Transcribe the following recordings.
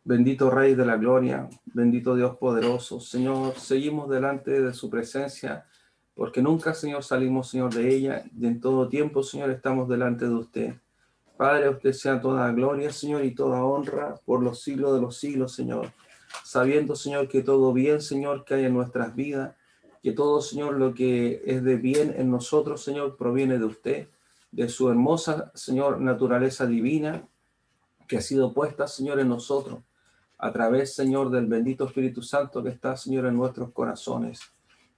Bendito Rey de la Gloria, bendito Dios poderoso. Señor, seguimos delante de su presencia, porque nunca, Señor, salimos, Señor, de ella, y en todo tiempo, Señor, estamos delante de usted. Padre, a usted sea toda gloria, Señor, y toda honra por los siglos de los siglos, Señor. Sabiendo, Señor, que todo bien, Señor, que hay en nuestras vidas, que todo, Señor, lo que es de bien en nosotros, Señor, proviene de usted, de su hermosa, Señor, naturaleza divina, que ha sido puesta, Señor, en nosotros, a través, Señor, del bendito Espíritu Santo que está, Señor, en nuestros corazones.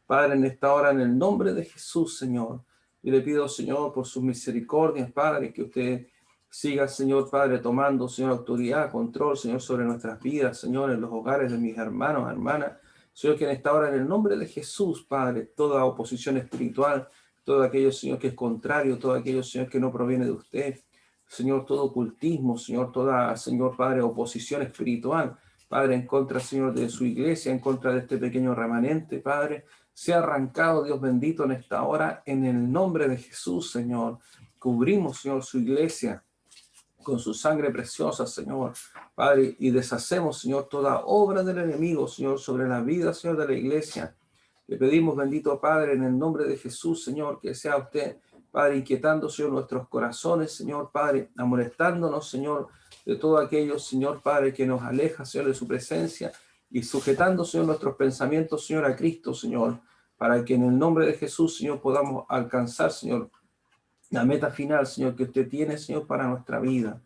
Padre, en esta hora, en el nombre de Jesús, Señor, yo le pido, Señor, por sus misericordias, Padre, que usted siga, Señor, Padre, tomando, Señor, autoridad, control, Señor, sobre nuestras vidas, Señor, en los hogares de mis hermanos, hermanas. Señor, que en esta hora, en el nombre de Jesús, Padre, toda oposición espiritual, todo aquello, Señor, que es contrario, todo aquello, Señor, que no proviene de usted, Señor, todo ocultismo, Señor, toda, Señor, Padre, oposición espiritual, Padre, en contra, Señor, de su iglesia, en contra de este pequeño remanente, Padre, sea arrancado, Dios bendito, en esta hora, en el nombre de Jesús, Señor. Cubrimos, Señor, su iglesia con su sangre preciosa, Señor, Padre, y deshacemos, Señor, toda obra del enemigo, Señor, sobre la vida, Señor, de la iglesia. Le pedimos, bendito Padre, en el nombre de Jesús, Señor, que sea usted, Padre, inquietando, Señor, nuestros corazones, Señor, Padre, amonestándonos, Señor, de todo aquello, Señor, Padre, que nos aleja, Señor, de su presencia, y sujetando, Señor, nuestros pensamientos, Señor, a Cristo, Señor, para que en el nombre de Jesús, Señor, podamos alcanzar, Señor, la meta final, Señor, que usted tiene, Señor, para nuestra vida.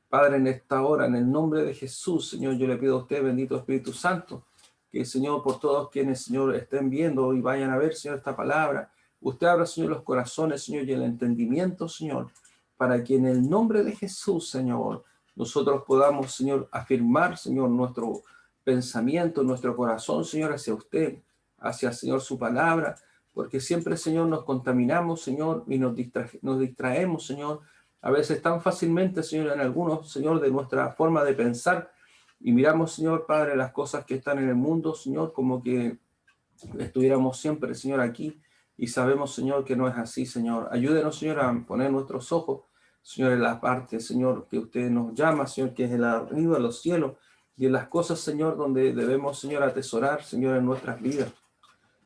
Padre, en esta hora, en el nombre de Jesús, Señor, yo le pido a usted, bendito Espíritu Santo, que, Señor, por todos quienes, Señor, estén viendo y vayan a ver, Señor, esta palabra, usted abra, Señor, los corazones, Señor, y el entendimiento, Señor, para que en el nombre de Jesús, Señor, nosotros podamos, Señor, afirmar, Señor, nuestro pensamiento, nuestro corazón, Señor, hacia usted, hacia, Señor, su palabra, porque siempre, Señor, nos contaminamos, Señor, y nos distraemos, Señor, a veces tan fácilmente, Señor, en algunos, Señor, de nuestra forma de pensar, y miramos, Señor, Padre, las cosas que están en el mundo, Señor, como que estuviéramos siempre, Señor, aquí, y sabemos, Señor, que no es así, Señor. Ayúdenos, Señor, a poner nuestros ojos, Señor, en la parte, Señor, que usted nos llama, Señor, que es el arriba de los cielos, y en las cosas, Señor, donde debemos, Señor, atesorar, Señor, en nuestras vidas.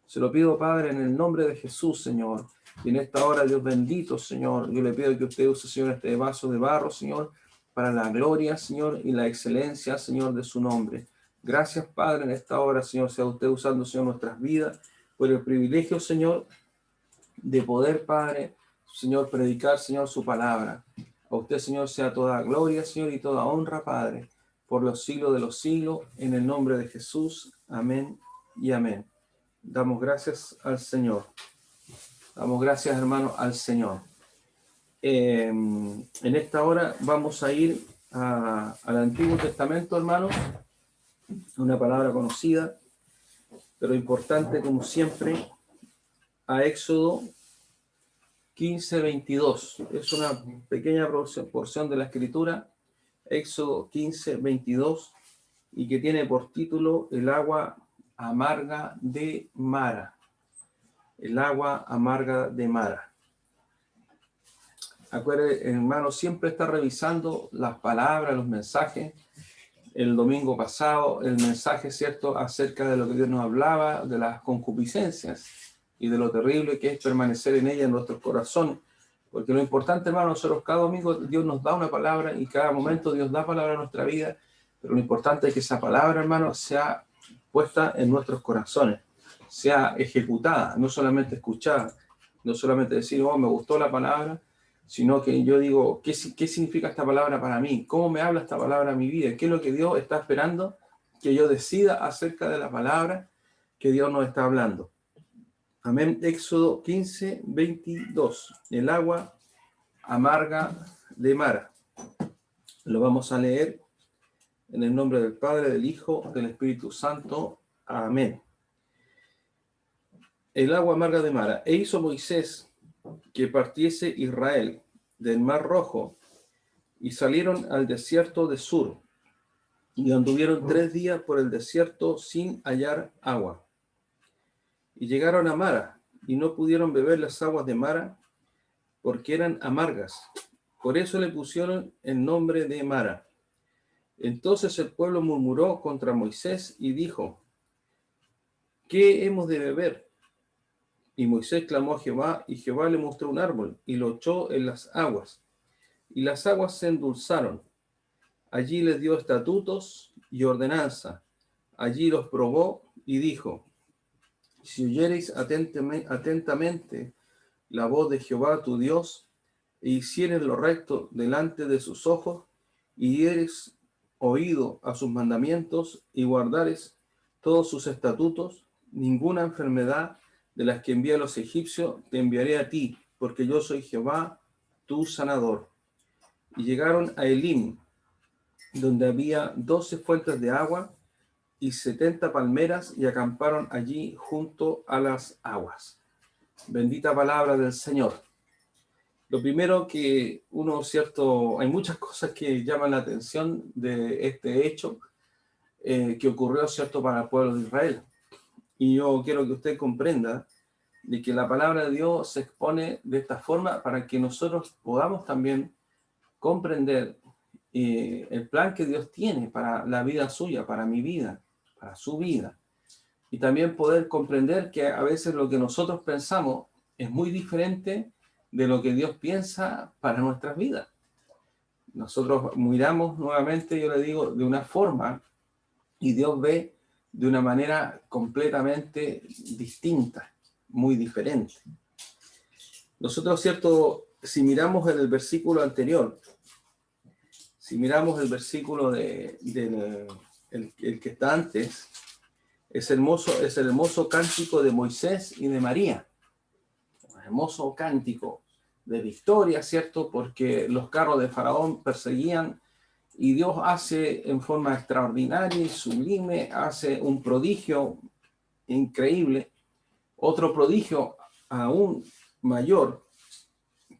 Se lo pido, Padre, en el nombre de Jesús, Señor. Y en esta hora, Dios bendito, Señor, yo le pido que usted use, Señor, este vaso de barro, Señor, para la gloria, Señor, y la excelencia, Señor, de su nombre. Gracias, Padre, en esta hora, Señor, sea usted usando, Señor, nuestras vidas, por el privilegio, Señor, de poder, Padre, Señor, predicar, Señor, su palabra. A usted, Señor, sea toda gloria, Señor, y toda honra, Padre, por los siglos de los siglos, en el nombre de Jesús. Amén y amén. Damos gracias al Señor. Damos gracias, hermano, al Señor. En esta hora vamos a ir al Antiguo Testamento, hermanos. Una palabra conocida, pero importante como siempre, a Éxodo 15:22. Es una pequeña porción de la Escritura, Éxodo 15:22, y que tiene por título el agua amarga de Mara. El agua amarga de Mara. Acuérdense, hermano, siempre está revisando las palabras, los mensajes. El domingo pasado, el mensaje, ¿cierto?, acerca de lo que Dios nos hablaba, de las concupiscencias y de lo terrible que es permanecer en ella en nuestros corazones. Porque lo importante, hermano, nosotros cada domingo Dios nos da una palabra y cada momento Dios da palabra a nuestra vida, pero lo importante es que esa palabra, hermano, sea puesta en nuestros corazones, sea ejecutada, no solamente escuchada, no solamente decir, oh, me gustó la palabra, sino que yo digo, ¿qué significa esta palabra para mí? ¿Cómo me habla esta palabra a mi vida? ¿Qué es lo que Dios está esperando que yo decida acerca de la palabra que Dios nos está hablando? Amén. Éxodo 15:22. El agua amarga de Mara. Lo vamos a leer en el nombre del Padre, del Hijo, del Espíritu Santo. Amén. El agua amarga de Mara. E hizo Moisés que partiese Israel del Mar Rojo, y salieron al desierto de Sur, y anduvieron 3 días por el desierto sin hallar agua. Y llegaron a Mara, y no pudieron beber las aguas de Mara, porque eran amargas. Por eso le pusieron el nombre de Mara. Entonces el pueblo murmuró contra Moisés y dijo: ¿qué hemos de beber? Y Moisés clamó a Jehová, y Jehová le mostró un árbol, y lo echó en las aguas, y las aguas se endulzaron. Allí les dio estatutos y ordenanza. Allí los probó y dijo: si oyereis atentamente la voz de Jehová tu Dios, e hicieres lo recto delante de sus ojos, y dieres oído a sus mandamientos, y guardares todos sus estatutos, ninguna enfermedad de las que envié a los egipcios te enviaré a ti, porque yo soy Jehová, tu sanador. Y llegaron a Elim, donde había 12 fuentes de agua y 70 palmeras, y acamparon allí junto a las aguas. Bendita palabra del Señor. Lo primero que uno, cierto, hay muchas cosas que llaman la atención de este hecho que ocurrió, cierto, para el pueblo de Israel. Y yo quiero que usted comprenda de que la palabra de Dios se expone de esta forma para que nosotros podamos también comprender el plan que Dios tiene para la vida suya, para mi vida, para su vida. Y también poder comprender que a veces lo que nosotros pensamos es muy diferente de lo que Dios piensa para nuestras vidas. Nosotros miramos nuevamente, yo le digo, de una forma, y Dios ve de una manera completamente distinta, muy diferente. Nosotros, cierto, si miramos en el versículo anterior, si miramos el versículo el que está antes, es el hermoso cántico de Moisés y de María. Un hermoso cántico de victoria, ¿cierto? Porque los carros de Faraón perseguían, y Dios hace en forma extraordinaria y sublime, hace un prodigio increíble, otro prodigio aún mayor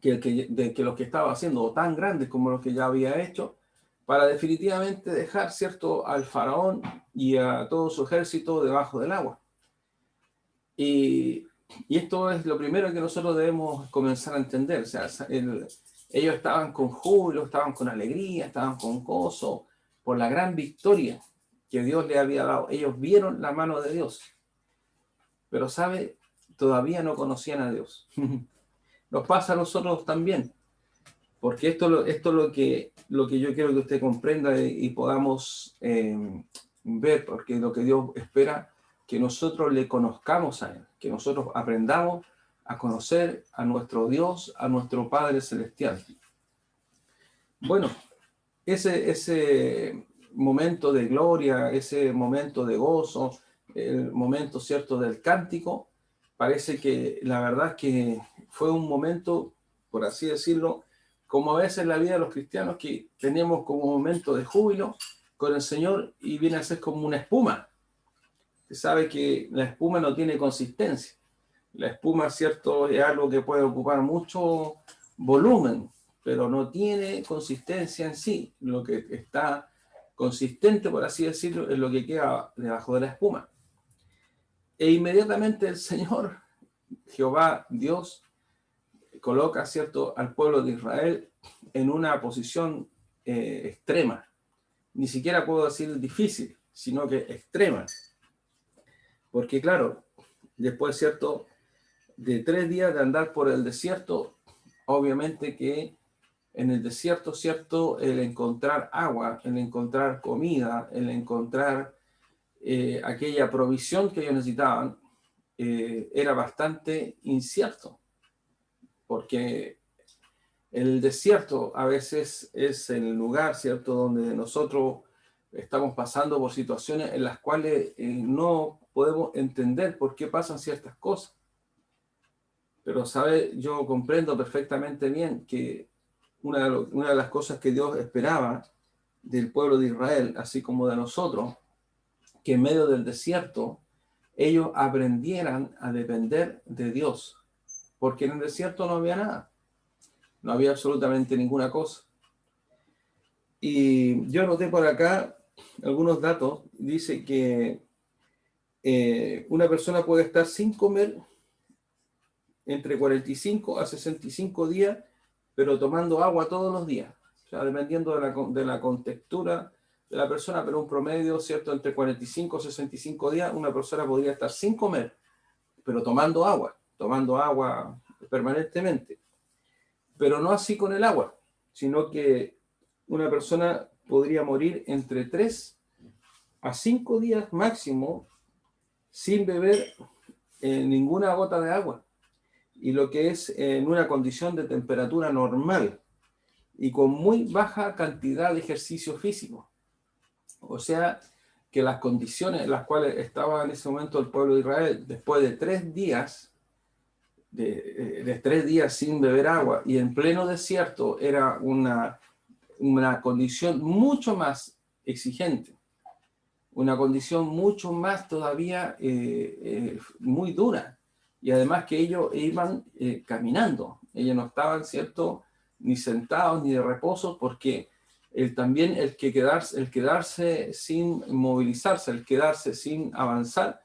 que los que estaba haciendo, o tan grandes como los que ya había hecho, para definitivamente dejar, ¿cierto?, al faraón y a todo su ejército debajo del agua. Y esto es lo primero que nosotros debemos comenzar a entender. O sea, ellos estaban con júbilo, estaban con alegría, estaban con gozo por la gran victoria que Dios le había dado. Ellos vieron la mano de Dios. Pero, ¿sabe? Todavía no conocían a Dios. Nos pasa a nosotros también. Porque esto es lo que yo quiero que usted comprenda y podamos ver, porque lo que Dios espera, que nosotros le conozcamos a Él, que nosotros aprendamos a conocer a nuestro Dios, a nuestro Padre Celestial. Bueno, ese momento de gloria, ese momento de gozo, el momento, ¿cierto?, del cántico, parece que la verdad que fue un momento, por así decirlo, como a veces en la vida de los cristianos, que tenemos como un momento de júbilo con el Señor y viene a ser como una espuma. Se sabe que la espuma no tiene consistencia. La espuma, ¿cierto?, es algo que puede ocupar mucho volumen, pero no tiene consistencia en sí. Lo que está consistente, por así decirlo, es lo que queda debajo de la espuma. E inmediatamente el Señor, Jehová, Dios, coloca, ¿cierto?, al pueblo de Israel en una posición extrema. Ni siquiera puedo decir difícil, sino que extrema. Porque claro, después, ¿cierto?, de 3 días de andar por el desierto, obviamente que en el desierto, ¿cierto?, el encontrar agua, el encontrar comida, el encontrar aquella provisión que ellos necesitaban, era bastante incierto. Porque el desierto a veces es el lugar, ¿cierto?, donde nosotros estamos pasando por situaciones en las cuales no podemos entender por qué pasan ciertas cosas. Pero, ¿sabe? Yo comprendo perfectamente bien que una de las cosas que Dios esperaba del pueblo de Israel, así como de nosotros, que en medio del desierto ellos aprendieran a depender de Dios, porque en el desierto no había nada, no había absolutamente ninguna cosa. Y yo anoté por acá algunos datos. Dice que una persona puede estar sin comer entre 45 a 65 días, pero tomando agua todos los días. O sea, dependiendo de la contextura de la persona, pero un promedio, ¿cierto? Entre 45 y 65 días, una persona podría estar sin comer, pero tomando agua permanentemente. Pero no así con el agua, sino que una persona podría morir entre 3 a 5 días máximo sin beber ninguna gota de agua. Y lo que es en una condición de temperatura normal y con muy baja cantidad de ejercicio físico. O sea, que las condiciones en las cuales estaba en ese momento el pueblo de Israel, después de 3 días, de 3 días sin beber agua y en pleno desierto, era una condición mucho más exigente, una condición mucho más todavía muy dura. Y además que ellos iban caminando, ellos no estaban, ¿cierto?, ni sentados ni de reposo, porque también el quedarse sin movilizarse, el quedarse sin avanzar,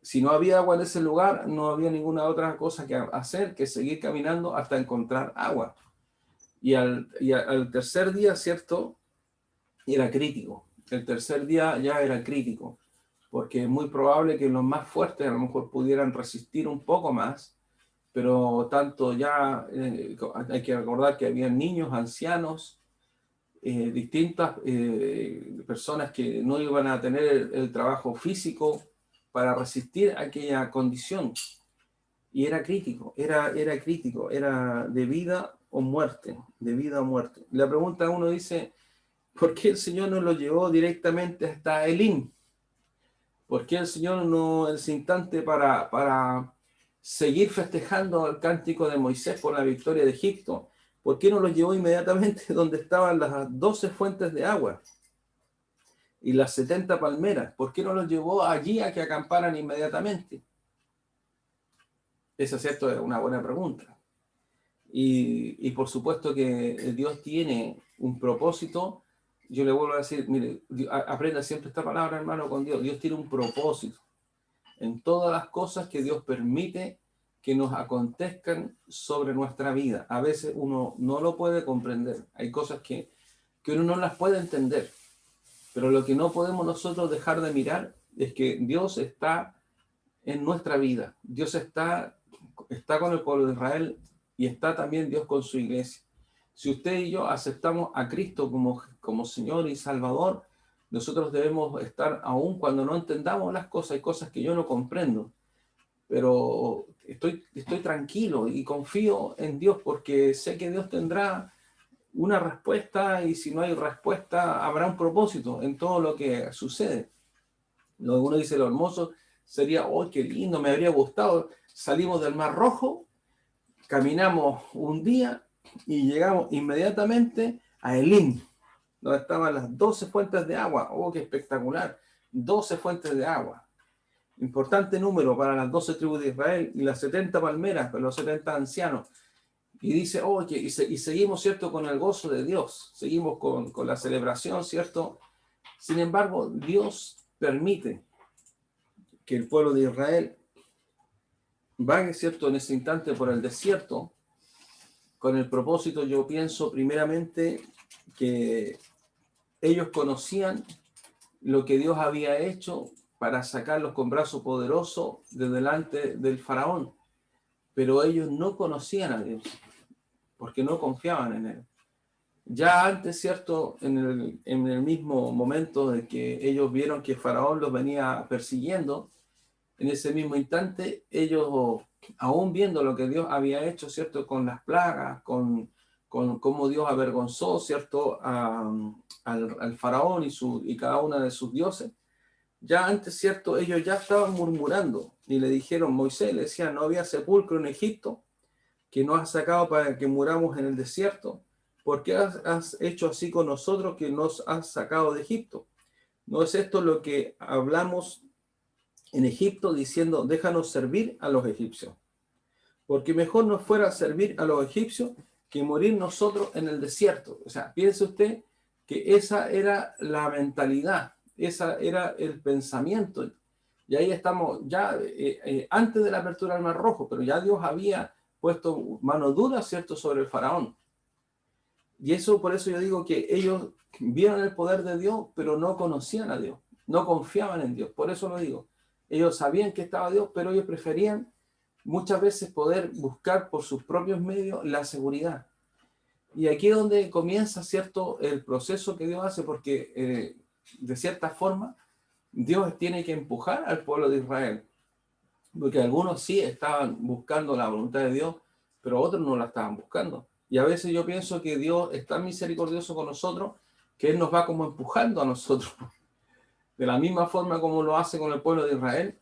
si no había agua en ese lugar, no había ninguna otra cosa que hacer que seguir caminando hasta encontrar agua. Y al tercer día, ¿cierto?, era crítico. El tercer día ya era crítico, porque es muy probable que los más fuertes a lo mejor pudieran resistir un poco más, pero tanto ya hay que recordar que había niños, ancianos, distintas personas que no iban a tener el trabajo físico para resistir aquella condición. Y era crítico, era crítico, era de vida o muerte, de vida o muerte. La pregunta uno dice, ¿por qué el Señor no lo llevó directamente hasta Elim? ¿Por qué el Señor no, en ese instante, para seguir festejando el cántico de Moisés por la victoria de Egipto, por qué no lo llevó inmediatamente donde estaban las 12 fuentes de agua y las 70 palmeras? ¿Por qué no los llevó allí a que acamparan inmediatamente? Esa, ¿cierto?, es una buena pregunta. Y por supuesto que Dios tiene un propósito. Yo le vuelvo a decir, mire, aprenda siempre esta palabra, hermano, con Dios. Dios tiene un propósito en todas las cosas que Dios permite que nos acontezcan sobre nuestra vida. A veces uno no lo puede comprender. Hay cosas que uno no las puede entender. Pero lo que no podemos nosotros dejar de mirar es que Dios está en nuestra vida. Dios está con el pueblo de Israel y está también Dios con su iglesia. Si usted y yo aceptamos a Cristo como Señor y Salvador, nosotros debemos estar, aún cuando no entendamos las cosas, hay cosas que yo no comprendo, pero estoy tranquilo y confío en Dios porque sé que Dios tendrá una respuesta y si no hay respuesta, habrá un propósito en todo lo que sucede. Uno dice, lo hermoso sería, oh, qué lindo, me habría gustado. Salimos del Mar Rojo, caminamos un día y llegamos inmediatamente a Elim, donde estaban las 12 fuentes de agua. Oh, qué espectacular, 12 fuentes de agua. Importante número para las 12 tribus de Israel y las 70 palmeras para los 70 ancianos. Y dice, oh, y seguimos, ¿cierto?, con el gozo de Dios, seguimos con la celebración, ¿cierto? Sin embargo, Dios permite que el pueblo de Israel vague, ¿cierto?, en ese instante por el desierto, con el propósito, yo pienso, primeramente, que ellos conocían lo que Dios había hecho para sacarlos con brazo poderoso de delante del faraón, pero ellos no conocían a Dios, porque no confiaban en Él. Ya antes, ¿cierto?, en el mismo momento de que ellos vieron que Faraón los venía persiguiendo, en ese mismo instante, ellos, aún viendo lo que Dios había hecho, ¿cierto?, con las plagas, con cómo Dios avergonzó, ¿cierto?, al Faraón y cada una de sus dioses, ya antes, ¿cierto?, ellos ya estaban murmurando y le dijeron, Moisés le decía, no había sepulcro en Egipto, que nos has sacado para que muramos en el desierto. ¿Por qué has hecho así con nosotros que nos has sacado de Egipto? ¿No es esto lo que hablamos en Egipto diciendo, déjanos servir a los egipcios? Porque mejor nos fuera servir a los egipcios que morir nosotros en el desierto. O sea, piense usted que esa era la mentalidad, esa era el pensamiento. Y ahí estamos ya antes de la apertura del Mar Rojo, pero ya Dios había puesto mano dura, ¿cierto?, sobre el faraón. Y eso, por eso yo digo que ellos vieron el poder de Dios, pero no conocían a Dios, no confiaban en Dios. Por eso lo digo. Ellos sabían que estaba Dios, pero ellos preferían muchas veces poder buscar por sus propios medios la seguridad. Y aquí es donde comienza, ¿cierto?, el proceso que Dios hace, porque de cierta forma Dios tiene que empujar al pueblo de Israel, porque algunos sí estaban buscando la voluntad de Dios, pero otros no la estaban buscando. Y a veces yo pienso que Dios es tan misericordioso con nosotros que Él nos va como empujando a nosotros. De la misma forma como lo hace con el pueblo de Israel,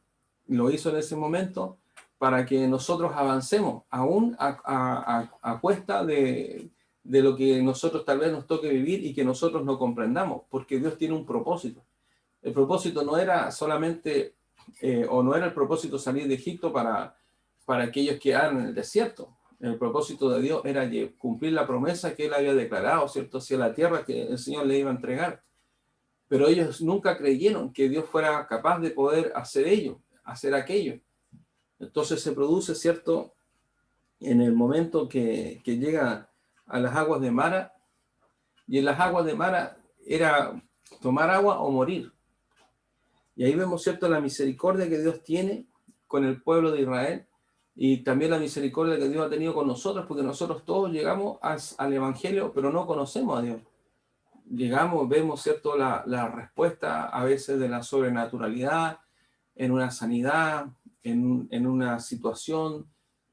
lo hizo en ese momento, para que nosotros avancemos, aún a cuesta de lo que nosotros tal vez nos toque vivir y que nosotros no comprendamos, porque Dios tiene un propósito. El propósito no era solamente, o no era el propósito salir de Egipto para que ellos quedaran en el desierto. El propósito de Dios era cumplir la promesa que Él había declarado, ¿cierto?, hacia la tierra que el Señor le iba a entregar. Pero ellos nunca creyeron que Dios fuera capaz de poder hacer aquello. Entonces se produce, ¿cierto?, en el momento que llega a las aguas de Mara, y en las aguas de Mara era tomar agua o morir. Y ahí vemos, ¿cierto?, la misericordia que Dios tiene con el pueblo de Israel y también la misericordia que Dios ha tenido con nosotros, porque nosotros todos llegamos al Evangelio, pero no conocemos a Dios. Llegamos, vemos, ¿cierto?, la respuesta a veces de la sobrenaturalidad, en una sanidad, en una situación,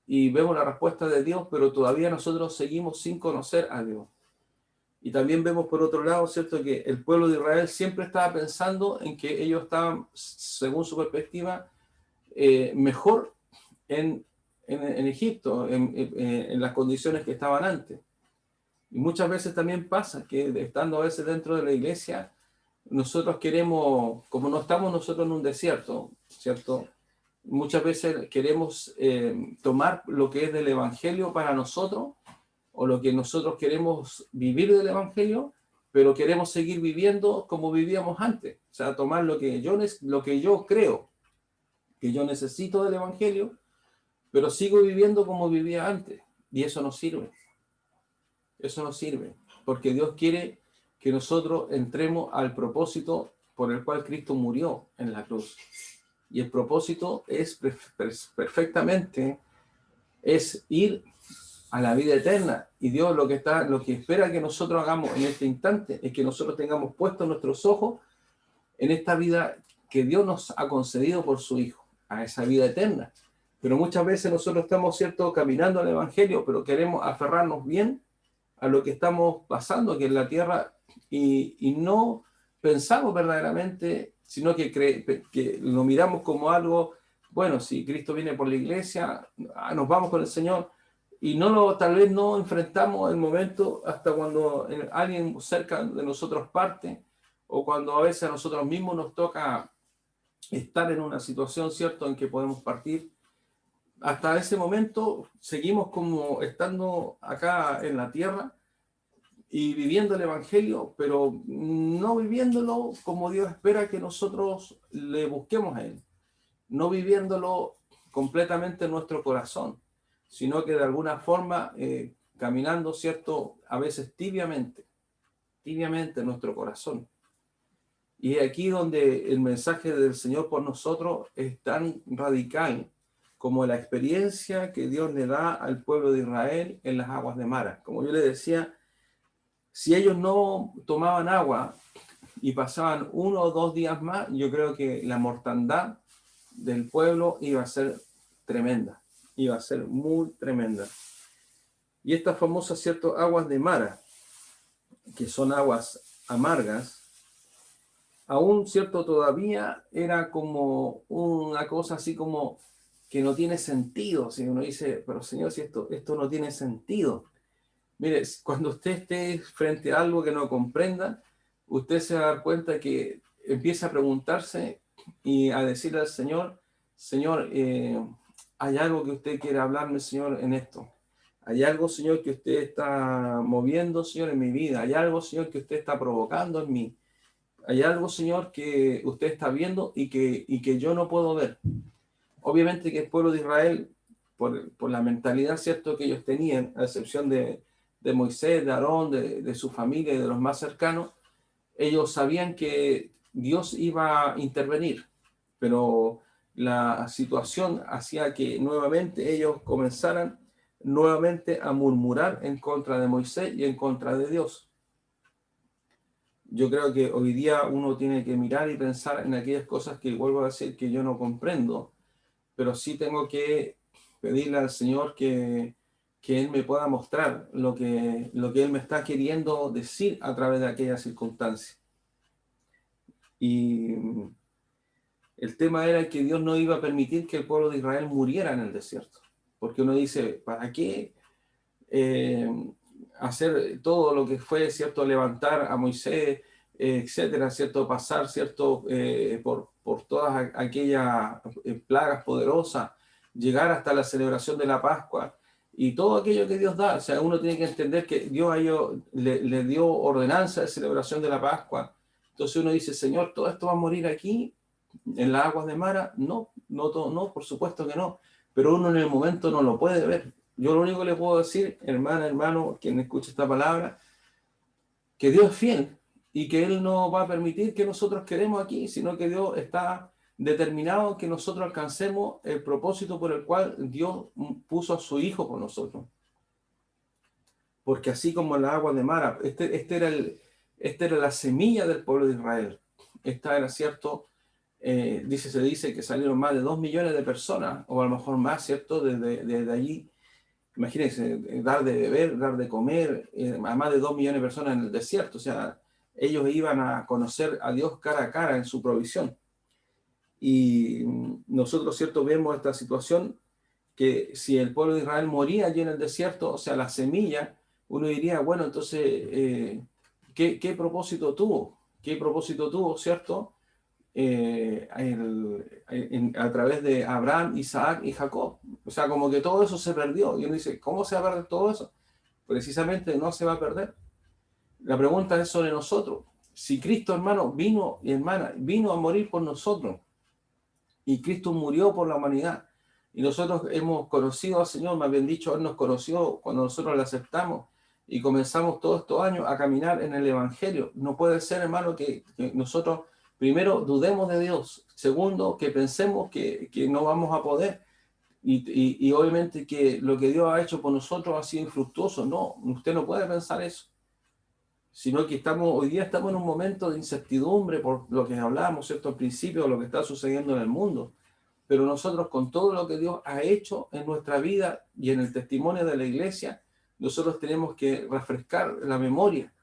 y vemos la respuesta de Dios, pero todavía nosotros seguimos sin conocer a Dios. Y también vemos por otro lado, ¿cierto?, que el pueblo de Israel siempre estaba pensando en que ellos estaban, según su perspectiva, mejor en Egipto, en las condiciones que estaban antes. Y muchas veces también pasa que estando a veces dentro de la iglesia, nosotros queremos, como no estamos nosotros en un desierto, ¿cierto? Muchas veces queremos tomar lo que es del Evangelio para nosotros, o lo que nosotros queremos vivir del Evangelio, pero queremos seguir viviendo como vivíamos antes. O sea, tomar lo que yo creo que yo necesito del Evangelio, pero sigo viviendo como vivía antes. Y eso no sirve. Eso no sirve, porque Dios quiere que nosotros entremos al propósito por el cual Cristo murió en la cruz. Y el propósito es perfectamente es ir a la vida eterna. Y Dios lo que espera que nosotros hagamos en este instante es que nosotros tengamos puestos nuestros ojos en esta vida que Dios nos ha concedido por su Hijo, a esa vida eterna. Pero muchas veces nosotros estamos, ¿cierto?, caminando al Evangelio, pero queremos aferrarnos bien a lo que estamos pasando aquí en la tierra y no pensamos verdaderamente, sino que lo miramos como algo, bueno, si Cristo viene por la iglesia, nos vamos con el Señor, y tal vez no enfrentamos el momento hasta cuando alguien cerca de nosotros parte, o cuando a veces a nosotros mismos nos toca estar en una situación, ¿cierto?, en que podemos partir. Hasta ese momento seguimos como estando acá en la tierra y viviendo el Evangelio, pero no viviéndolo como Dios espera que nosotros le busquemos a Él, no viviéndolo completamente en nuestro corazón, sino que de alguna forma caminando, ¿cierto?, a veces tibiamente en nuestro corazón. Y es aquí donde el mensaje del Señor por nosotros es tan radical como la experiencia que Dios le da al pueblo de Israel en las aguas de Mara. Como yo le decía, si ellos no tomaban agua y pasaban 1 o 2 días más, yo creo que la mortandad del pueblo iba a ser tremenda, iba a ser muy tremenda. Y estas famosas, ¿cierto?, aguas de Mara, que son aguas amargas, aún, ¿cierto?, todavía era como una cosa así como que no tiene sentido. Si uno dice, pero Señor, si esto no tiene sentido. Mire, cuando usted esté frente a algo que no comprenda, usted se va a dar cuenta que empieza a preguntarse y a decirle al Señor, Señor, ¿hay algo que usted quiere hablarme, Señor, en esto? ¿Hay algo, Señor, que usted está moviendo, Señor, en mi vida? ¿Hay algo, Señor, que usted está provocando en mí? ¿Hay algo, Señor, que usted está viendo y que yo no puedo ver? Obviamente que el pueblo de Israel, por la mentalidad, ¿cierto?, que ellos tenían, a excepción de de Moisés, de Aarón, de su familia y de los más cercanos, ellos sabían que Dios iba a intervenir, pero la situación hacía que nuevamente ellos comenzaran nuevamente a murmurar en contra de Moisés y en contra de Dios. Yo creo que hoy día uno tiene que mirar y pensar en aquellas cosas que vuelvo a decir que yo no comprendo, pero sí tengo que pedirle al Señor que Él me pueda mostrar lo que Él me está queriendo decir a través de aquellas circunstancias. Y el tema era que Dios no iba a permitir que el pueblo de Israel muriera en el desierto, porque uno dice, ¿para qué hacer todo lo que fue, cierto, levantar a Moisés, etcétera, cierto, pasar, cierto, por todas aquellas plagas poderosas, llegar hasta la celebración de la Pascua y todo aquello que Dios da? O sea, uno tiene que entender que Dios a ellos le dio ordenanza de celebración de la Pascua. Entonces uno dice, Señor, ¿todo esto va a morir aquí en las aguas de Mara? No, no, todo, no, por supuesto que no, pero uno en el momento no lo puede ver. Yo lo único que le puedo decir, hermana, hermano, quien escuche esta palabra, que Dios es fiel y que Él no va a permitir que nosotros quedemos aquí, sino que Dios está determinado que nosotros alcancemos el propósito por el cual Dios puso a su Hijo por nosotros. Porque así como en las aguas de Mara, esta era la semilla del pueblo de Israel. Esta era, cierto, se dice que salieron más de 2 millones de personas, o a lo mejor más, ¿cierto? Desde allí. Imagínense, dar de beber, dar de comer a más de 2 millones de personas en el desierto. O sea, ellos iban a conocer a Dios cara a cara en su provisión. Y nosotros, ¿cierto?, vemos esta situación que si el pueblo de Israel moría allí en el desierto, o sea, la semilla, uno diría, bueno, entonces, ¿qué propósito tuvo? ¿Qué propósito tuvo, cierto? A través de Abraham, Isaac y Jacob. O sea, como que todo eso se perdió. Y uno dice, ¿cómo se va a perder todo eso? Precisamente no se va a perder. La pregunta es sobre nosotros. Si Cristo, hermano, vino y hermana, vino a morir por nosotros, y Cristo murió por la humanidad, y nosotros hemos conocido al Señor, más bien dicho, Él nos conoció cuando nosotros le aceptamos y comenzamos todos estos años a caminar en el Evangelio. No puede ser, hermano, que nosotros primero dudemos de Dios, segundo, que pensemos que no vamos a poder, y obviamente que lo que Dios ha hecho por nosotros ha sido infructuoso. No, usted no puede pensar eso, sino que hoy día estamos en un momento de incertidumbre por lo que hablábamos, ¿cierto?, al principio, de lo que está sucediendo en el mundo. Pero nosotros, con todo lo que Dios ha hecho en nuestra vida y en el testimonio de la iglesia, nosotros tenemos que refrescar la memoria.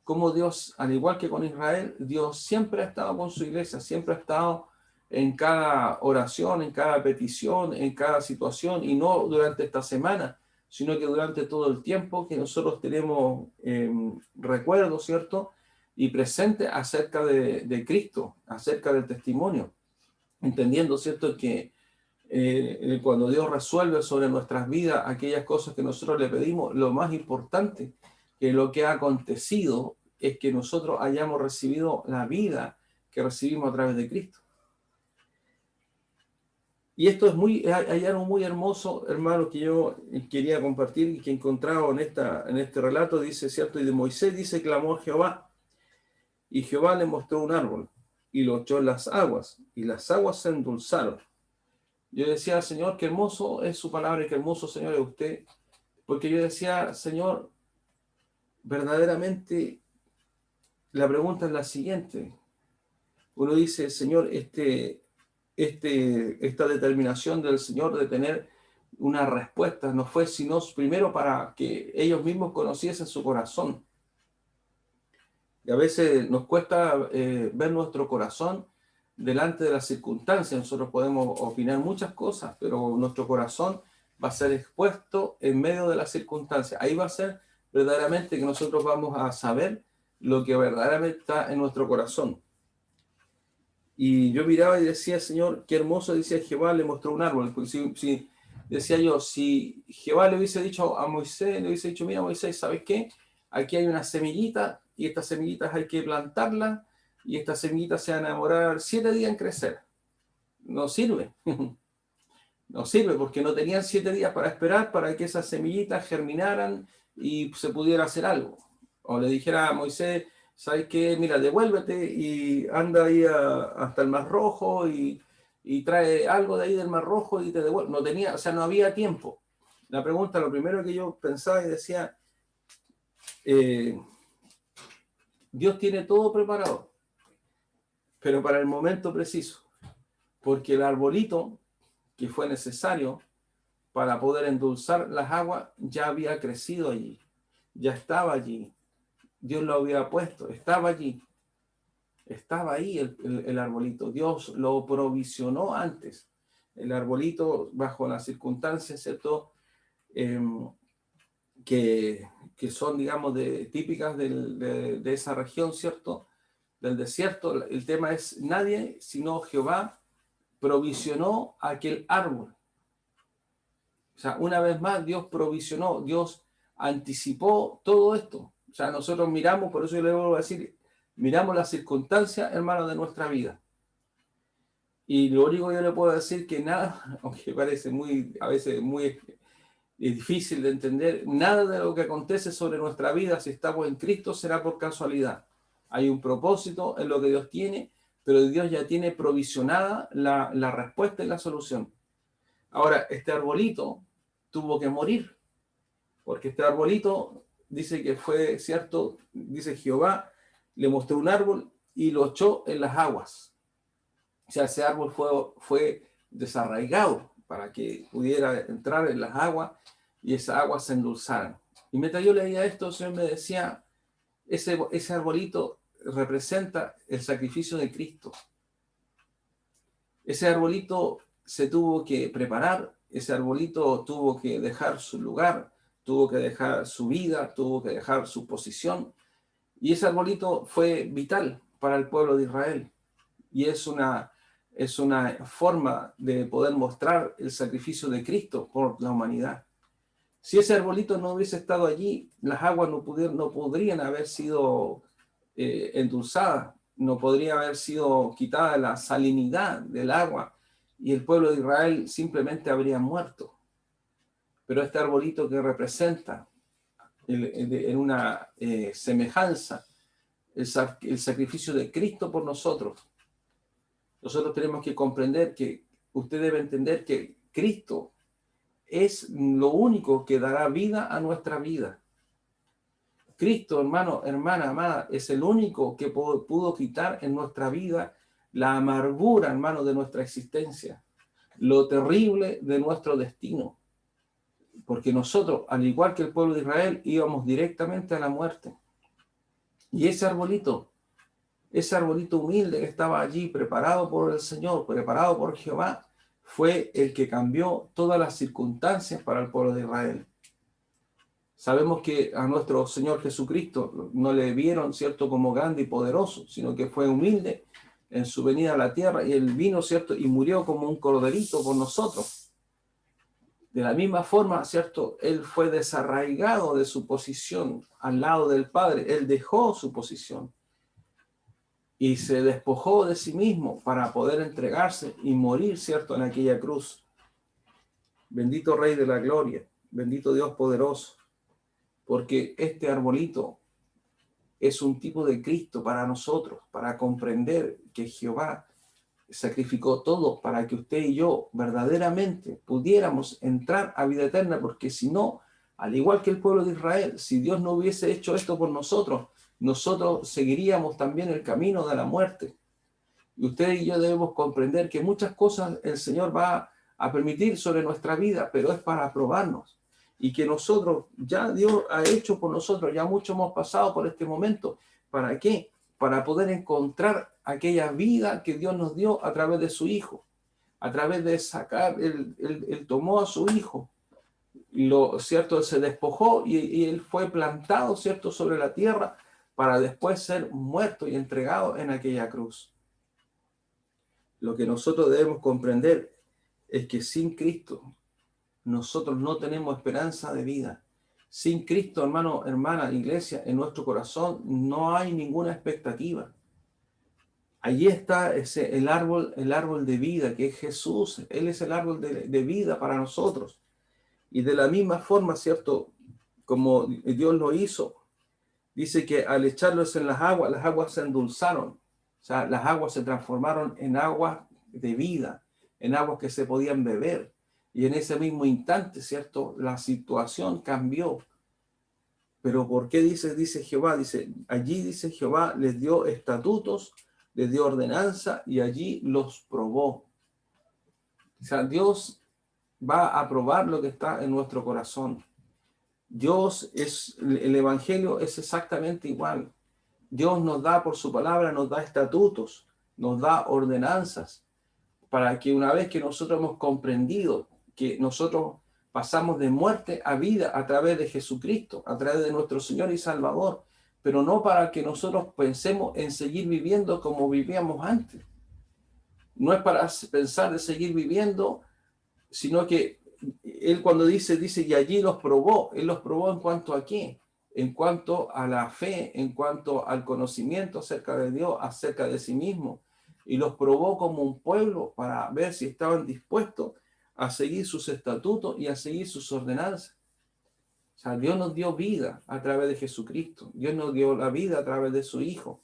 Como Dios, al igual que con Israel, Dios siempre ha estado con su iglesia, siempre ha estado en cada oración, en cada petición, en cada situación, y no durante esta semana, sino que durante todo el tiempo que nosotros tenemos recuerdos, ¿cierto? Y presente acerca de Cristo, acerca del testimonio, entendiendo, ¿cierto?, que cuando Dios resuelve sobre nuestras vidas aquellas cosas que nosotros le pedimos, lo más importante que lo que ha acontecido es que nosotros hayamos recibido la vida que recibimos a través de Cristo. Y esto hay algo muy hermoso, hermano, que yo quería compartir y que he encontrado en este relato. Dice, ¿cierto? Y de Moisés dice, clamó a Jehová, y Jehová le mostró un árbol, y lo echó en las aguas, y las aguas se endulzaron. Yo decía, Señor, qué hermoso es su palabra y qué hermoso, Señor, es usted. Porque yo decía, Señor, verdaderamente la pregunta es la siguiente. Uno dice, Señor, esta determinación del Señor de tener una respuesta no fue sino primero para que ellos mismos conociesen su corazón. Y a veces nos cuesta ver nuestro corazón delante de las circunstancias. Nosotros podemos opinar muchas cosas, pero nuestro corazón va a ser expuesto en medio de las circunstancias. Ahí va a ser verdaderamente que nosotros vamos a saber lo que verdaderamente está en nuestro corazón. Y yo miraba y decía, Señor, qué hermoso, decía Jehová, le mostró un árbol. Decía yo, si Jehová le hubiese dicho a Moisés, le hubiese dicho, mira Moisés, ¿sabes qué? Aquí hay una semillita y estas semillitas hay que plantarlas y estas semillitas se van a demorar 7 días en crecer. No sirve. No sirve porque no tenían 7 días para esperar para que esas semillitas germinaran y se pudiera hacer algo. O le dijera a Moisés, ¿sabes qué? Mira, devuélvete y anda ahí hasta el Mar Rojo y trae algo de ahí del Mar Rojo y te devuelve. No tenía, o sea, no había tiempo. La pregunta, lo primero que yo pensaba y decía, Dios tiene todo preparado, pero para el momento preciso, porque el arbolito que fue necesario para poder endulzar las aguas ya había crecido allí, ya estaba allí, Dios lo había puesto, estaba allí, estaba ahí el arbolito, Dios lo provisionó antes, el arbolito bajo las circunstancias, ¿cierto? Eh, que son, digamos, típicas de esa región, ¿cierto? Del desierto. El tema es nadie sino Jehová provisionó aquel árbol. O sea, una vez más Dios provisionó, Dios anticipó todo esto. O sea, nosotros miramos, por eso yo le vuelvo a decir, miramos las circunstancias, hermanos, de nuestra vida. Y lo único que yo le puedo decir que nada, aunque parece a veces muy difícil de entender, nada de lo que acontece sobre nuestra vida, si estamos en Cristo, será por casualidad. Hay un propósito en lo que Dios tiene, pero Dios ya tiene provisionada la respuesta y la solución. Ahora, este arbolito tuvo que morir, porque este arbolito dice que fue cierto, dice Jehová, le mostró un árbol y lo echó en las aguas. O sea, ese árbol fue desarraigado para que pudiera entrar en las aguas y esas aguas se endulzaran. Y mientras yo leía esto, el Señor me decía, ese arbolito representa el sacrificio de Cristo. Ese arbolito se tuvo que preparar, ese arbolito tuvo que dejar su lugar, tuvo que dejar su vida, tuvo que dejar su posición. Y ese arbolito fue vital para el pueblo de Israel. Y es una forma de poder mostrar el sacrificio de Cristo por la humanidad. Si ese arbolito no hubiese estado allí, las aguas no podrían haber sido endulzadas, no podría haber sido quitada la salinidad del agua y el pueblo de Israel simplemente habría muerto. Pero este arbolito que representa en una semejanza el sacrificio de Cristo por nosotros, nosotros tenemos que comprender que usted debe entender que Cristo es lo único que dará vida a nuestra vida. Cristo, hermano, hermana, amada, es el único que pudo quitar en nuestra vida la amargura, hermano, de nuestra existencia, lo terrible de nuestro destino. Porque nosotros, al igual que el pueblo de Israel, íbamos directamente a la muerte. Y ese arbolito humilde que estaba allí, preparado por el Señor, preparado por Jehová, fue el que cambió todas las circunstancias para el pueblo de Israel. Sabemos que a nuestro Señor Jesucristo no le vieron, ¿cierto?, como grande y poderoso, sino que fue humilde en su venida a la tierra y él vino, ¿cierto?, y murió como un corderito por nosotros. De la misma forma, ¿cierto?, él fue desarraigado de su posición al lado del Padre. Él dejó su posición y se despojó de sí mismo para poder entregarse y morir, ¿cierto?, en aquella cruz. Bendito Rey de la Gloria, bendito Dios poderoso, porque este arbolito es un tipo de Cristo para nosotros, para comprender que Jehová sacrificó todo para que usted y yo verdaderamente pudiéramos entrar a vida eterna, porque si no, al igual que el pueblo de Israel, si Dios no hubiese hecho esto por nosotros, nosotros seguiríamos también el camino de la muerte. Y usted y yo debemos comprender que muchas cosas el Señor va a permitir sobre nuestra vida, pero es para probarnos. Y que nosotros, ya Dios ha hecho por nosotros, ya mucho hemos pasado por este momento. ¿Para qué? Para poder encontrar aquella vida que Dios nos dio a través de su Hijo. A través de sacar, él tomó a su Hijo, ¿cierto? Él se despojó y él fue plantado, ¿cierto?, sobre la tierra para después ser muerto y entregado en aquella cruz. Lo que nosotros debemos comprender es que sin Cristo nosotros no tenemos esperanza de vida. Sin Cristo, hermano, hermana, iglesia, en nuestro corazón no hay ninguna expectativa. Allí está el árbol de vida, que es Jesús. Él es el árbol de vida para nosotros. Y de la misma forma, ¿cierto?, como Dios lo hizo. Dice que al echarlos en las aguas se endulzaron. O sea, las aguas se transformaron en aguas de vida, en aguas que se podían beber. Y en ese mismo instante, ¿cierto? La situación cambió. Pero ¿por qué dice Jehová? Dice, allí dice Jehová, les dio estatutos, les dio ordenanza y allí los probó. O sea, Dios va a probar lo que está en nuestro corazón. El Evangelio es exactamente igual. Dios nos da por su palabra, nos da estatutos, nos da ordenanzas, para que una vez que nosotros hemos comprendido que nosotros pasamos de muerte a vida a través de Jesucristo, a través de nuestro Señor y Salvador, pero no para que nosotros pensemos en seguir viviendo como vivíamos antes. No es para pensar de seguir viviendo, sino que Él cuando dice, y allí los probó. Él los probó en cuanto a qué, en cuanto a la fe, en cuanto al conocimiento acerca de Dios, acerca de sí mismo. Y los probó como un pueblo para ver si estaban dispuestos a seguir sus estatutos y a seguir sus ordenanzas. O sea, Dios nos dio vida a través de Jesucristo. Dios nos dio la vida a través de su Hijo.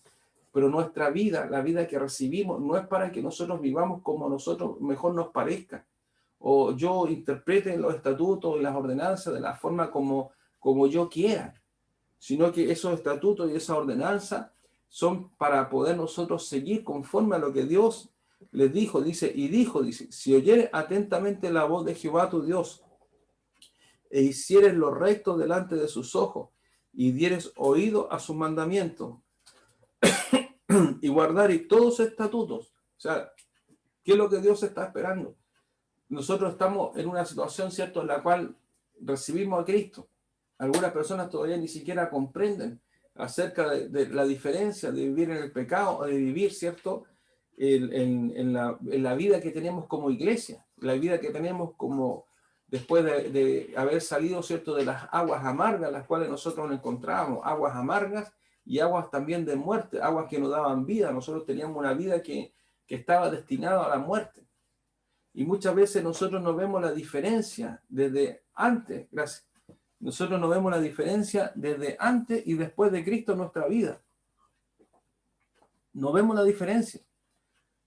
Pero nuestra vida, la vida que recibimos, no es para que nosotros vivamos como nosotros mejor nos parezca, o yo interprete los estatutos y las ordenanzas de la forma como yo quiera, sino que esos estatutos y esa ordenanza son para poder nosotros seguir conforme a lo que Dios les dijo. Dice, si oyeres atentamente la voz de Jehová tu Dios, e hicieres lo recto delante de sus ojos, y dieres oído a sus mandamientos, y guardaréis todos sus estatutos. O sea, ¿qué es lo que Dios está esperando? Nosotros estamos en una situación, ¿cierto?, en la cual recibimos a Cristo. Algunas personas todavía ni siquiera comprenden acerca de la diferencia de vivir en el pecado o de vivir, ¿cierto?, en la vida que tenemos como iglesia, la vida que tenemos como después de haber salido, ¿cierto?, de las aguas amargas, las cuales nosotros nos encontrábamos, aguas amargas y aguas también de muerte, aguas que nos daban vida. Nosotros teníamos una vida que estaba destinada a la muerte. Y muchas veces nosotros no vemos la diferencia desde antes, gracias. Nosotros no vemos la diferencia desde antes y después de Cristo en nuestra vida. No vemos la diferencia.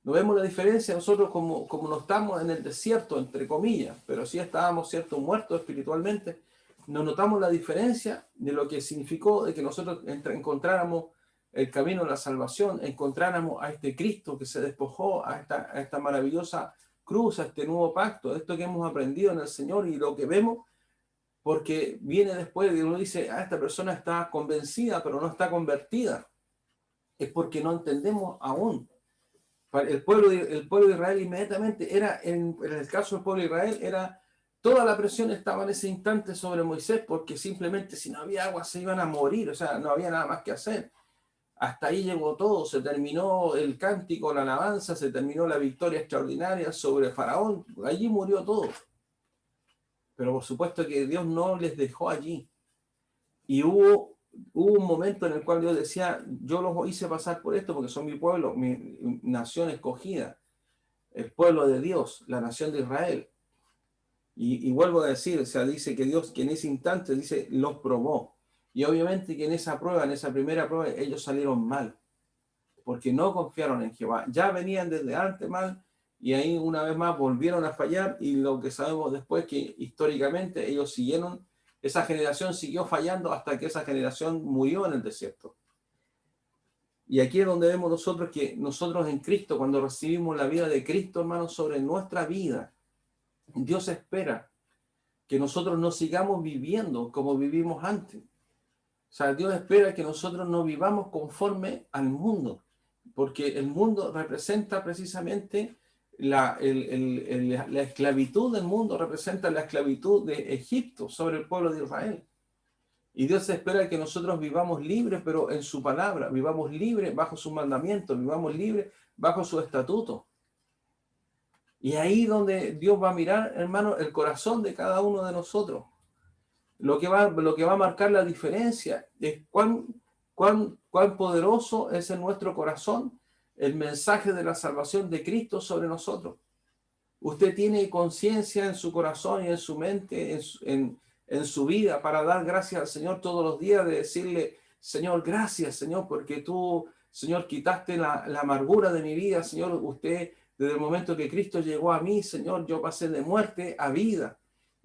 No vemos la diferencia nosotros como no estamos en el desierto, entre comillas, pero sí estábamos, ¿cierto?, muertos espiritualmente. No notamos la diferencia de lo que significó de que nosotros encontráramos el camino de la salvación, encontráramos a este Cristo que se despojó, a esta maravillosa cruz, a este nuevo pacto, esto que hemos aprendido en el Señor y lo que vemos, porque viene después de uno dice, esta persona está convencida, pero no está convertida. Es porque no entendemos aún. El pueblo de Israel inmediatamente era, en el caso del pueblo de Israel, toda la presión estaba en ese instante sobre Moisés, porque simplemente si no había agua se iban a morir, o sea, no había nada más que hacer. Hasta ahí llegó todo, se terminó el cántico, la alabanza, se terminó la victoria extraordinaria sobre Faraón, allí murió todo. Pero por supuesto que Dios no les dejó allí. Y hubo un momento en el cual Dios decía, yo los hice pasar por esto porque son mi pueblo, mi nación escogida, el pueblo de Dios, la nación de Israel. Y vuelvo a decir, o sea, dice que Dios, que en ese instante, dice, los probó. Y obviamente que en esa prueba, en esa primera prueba, ellos salieron mal, porque no confiaron en Jehová. Ya venían desde antes mal, y ahí una vez más volvieron a fallar, y lo que sabemos después que históricamente ellos siguieron, esa generación siguió fallando hasta que esa generación murió en el desierto. Y aquí es donde vemos nosotros que nosotros en Cristo, cuando recibimos la vida de Cristo, hermanos, sobre nuestra vida, Dios espera que nosotros no sigamos viviendo como vivimos antes. O sea, Dios espera que nosotros no vivamos conforme al mundo, porque el mundo representa precisamente la esclavitud del mundo, representa la esclavitud de Egipto sobre el pueblo de Israel. Y Dios espera que nosotros vivamos libres, pero en su palabra, vivamos libres bajo sus mandamientos, vivamos libres bajo su estatuto. Y ahí donde Dios va a mirar, hermano, el corazón de cada uno de nosotros. Lo que va a marcar la diferencia es cuán poderoso es en nuestro corazón el mensaje de la salvación de Cristo sobre nosotros. Usted tiene conciencia en su corazón y en su mente, en su vida para dar gracias al Señor todos los días, de decirle, Señor, gracias, Señor, porque tú, Señor, quitaste la amargura de mi vida, Señor. Usted, desde el momento que Cristo llegó a mí, Señor, yo pasé de muerte a vida.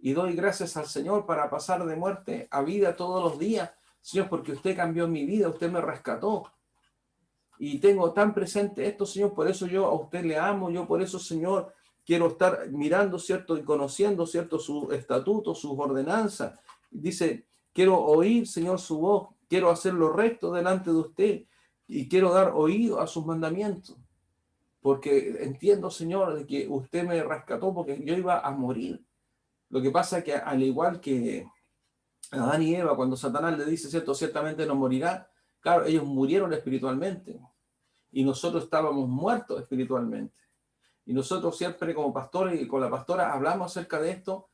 Y doy gracias al Señor para pasar de muerte a vida todos los días, Señor, porque usted cambió mi vida, usted me rescató. Y tengo tan presente esto, Señor, por eso yo a usted le amo, yo por eso, Señor, quiero estar mirando, ¿cierto? Y conociendo, ¿cierto? Sus estatutos, sus ordenanzas. Dice, quiero oír, Señor, su voz, quiero hacer lo recto delante de usted y quiero dar oído a sus mandamientos. Porque entiendo, Señor, de que usted me rescató porque yo iba a morir. Lo que pasa es que al igual que Adán y Eva, cuando Satanás le dice, ¿cierto? Ciertamente no morirá. Claro, ellos murieron espiritualmente y nosotros estábamos muertos espiritualmente. Y nosotros siempre como pastores y con la pastora hablamos acerca de esto,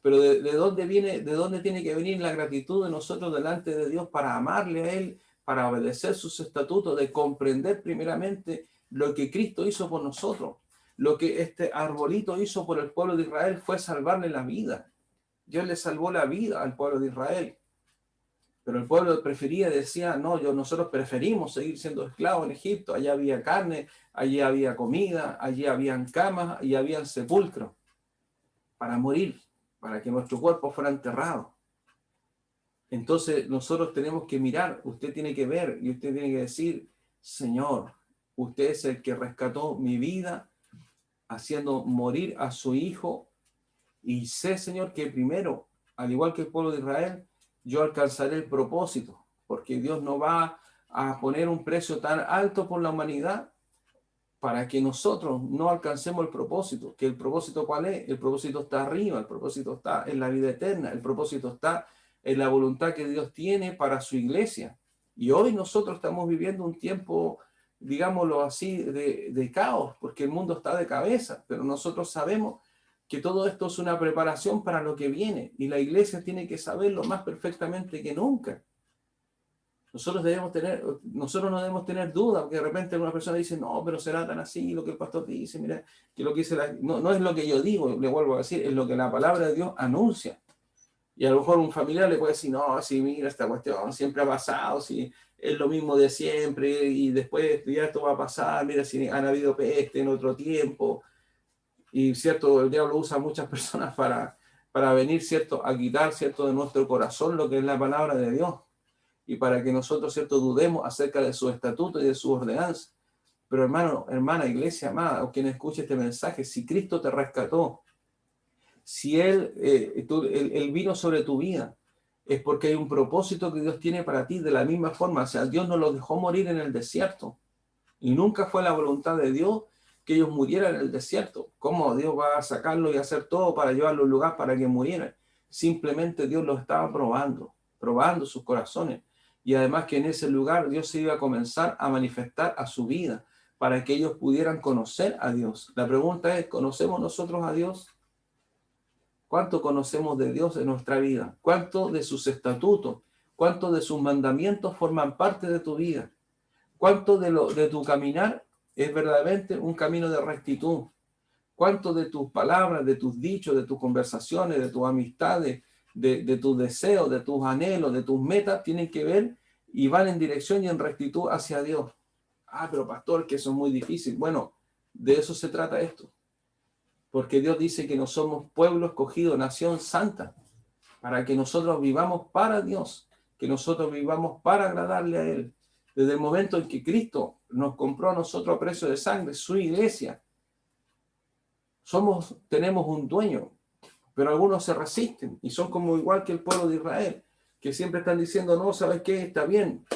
pero de dónde viene, de dónde tiene que venir la gratitud de nosotros delante de Dios para amarle a Él, para obedecer sus estatutos, de comprender primeramente lo que Cristo hizo por nosotros. Lo que este arbolito hizo por el pueblo de Israel fue salvarle la vida. Dios le salvó la vida al pueblo de Israel. Pero el pueblo prefería, decía, no, nosotros preferimos seguir siendo esclavos en Egipto. Allá había carne, allí había comida, allí habían camas y habían sepulcros para morir, para que nuestro cuerpo fuera enterrado. Entonces nosotros tenemos que mirar, usted tiene que ver y usted tiene que decir, Señor, usted es el que rescató mi vida, haciendo morir a su hijo. Y sé, Señor, que primero, al igual que el pueblo de Israel, yo alcanzaré el propósito, porque Dios no va a poner un precio tan alto por la humanidad para que nosotros no alcancemos el propósito. ¿Que el propósito cuál es? El propósito está arriba, el propósito está en la vida eterna, el propósito está en la voluntad que Dios tiene para su iglesia. Y hoy nosotros estamos viviendo un tiempo, digámoslo así, de caos, porque el mundo está de cabeza, pero nosotros sabemos que todo esto es una preparación para lo que viene y la iglesia tiene que saberlo más perfectamente que nunca. Nosotros no debemos tener duda, porque de repente alguna persona dice, no, pero será tan así lo que el pastor dice, mira, que lo que dice no es lo que yo digo, le vuelvo a decir, es lo que la palabra de Dios anuncia. Y a lo mejor un familiar le puede decir, no, sí, mira, esta cuestión siempre ha pasado, sí, es lo mismo de siempre, y después ya esto va a pasar, mira, si han habido peste en otro tiempo. Y cierto, el diablo usa a muchas personas para venir, cierto, a quitar, cierto, de nuestro corazón lo que es la palabra de Dios. Y para que nosotros, cierto, dudemos acerca de su estatuto y de su ordenanza. Pero hermano, hermana, iglesia amada, o quien escuche este mensaje, si Cristo te rescató, si Él vino sobre tu vida, es porque hay un propósito que Dios tiene para ti de la misma forma. O sea, Dios no los dejó morir en el desierto. Y nunca fue la voluntad de Dios que ellos murieran en el desierto. ¿Cómo Dios va a sacarlo y hacer todo para llevarlo a un lugar para que murieran? Simplemente Dios los estaba probando sus corazones. Y además que en ese lugar Dios se iba a comenzar a manifestar a su vida para que ellos pudieran conocer a Dios. La pregunta es, ¿conocemos nosotros a Dios? ¿Cuánto conocemos de Dios en nuestra vida? ¿Cuánto de sus estatutos? ¿Cuánto de sus mandamientos forman parte de tu vida? ¿Cuánto de tu caminar es verdaderamente un camino de rectitud? ¿Cuánto de tus palabras, de tus dichos, de tus conversaciones, de tus amistades, de tus deseos, de tus anhelos, de tus metas tienen que ver y van en dirección y en rectitud hacia Dios? Ah, pero pastor, que eso es muy difícil. Bueno, de eso se trata esto. Porque Dios dice que no somos pueblo escogido, nación santa, para que nosotros vivamos para Dios, que nosotros vivamos para agradarle a Él. Desde el momento en que Cristo nos compró a nosotros a precio de sangre, su iglesia, tenemos un dueño, pero algunos se resisten y son como igual que el pueblo de Israel, que siempre están diciendo, no, ¿sabes qué? Está bien,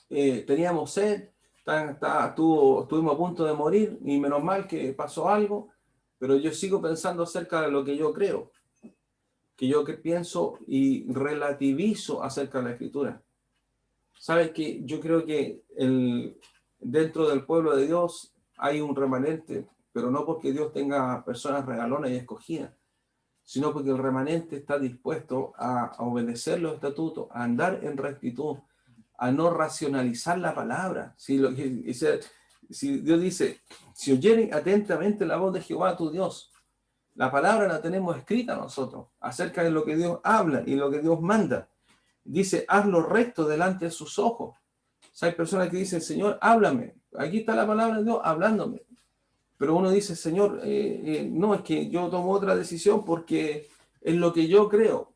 teníamos sed, estuvimos a punto de morir y menos mal que pasó algo, pero yo sigo pensando acerca de lo que yo creo, que yo pienso y relativizo acerca de la Escritura. Sabes que yo creo que dentro del pueblo de Dios hay un remanente, pero no porque Dios tenga personas regalonas y escogidas, sino porque el remanente está dispuesto a obedecer los estatutos, a andar en rectitud, a no racionalizar la palabra. Si Dios dice, si oyeren atentamente la voz de Jehová tu Dios, La palabra la tenemos escrita nosotros, acerca de lo que Dios habla y lo que Dios manda. Dice, haz lo recto delante de sus ojos. O sea, hay personas que dicen, Señor, háblame. Aquí está la palabra de Dios hablándome. Pero uno dice, Señor, no, es que yo tomo otra decisión porque es lo que yo creo.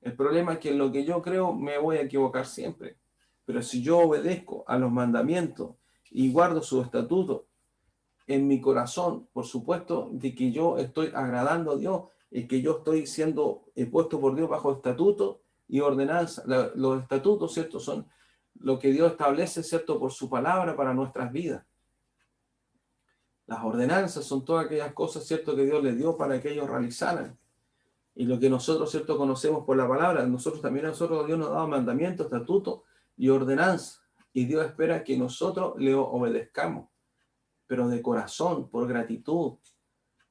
El problema es que en lo que yo creo me voy a equivocar siempre. Pero si yo obedezco a los mandamientos y guardo sus estatutos en mi corazón, por supuesto, de que yo estoy agradando a Dios y que yo estoy siendo puesto por Dios bajo estatutos y ordenanza. Los estatutos, ¿cierto? Son lo que Dios establece, ¿cierto? Por su palabra para nuestras vidas. Las ordenanzas son todas aquellas cosas, ¿cierto? Que Dios les dio para que ellos realizaran. Y lo que nosotros, ¿cierto? Conocemos por la palabra, nosotros también a nosotros Dios nos ha dado mandamientos, estatutos y ordenanzas. Y Dios espera que nosotros le obedezcamos, pero de corazón, por gratitud.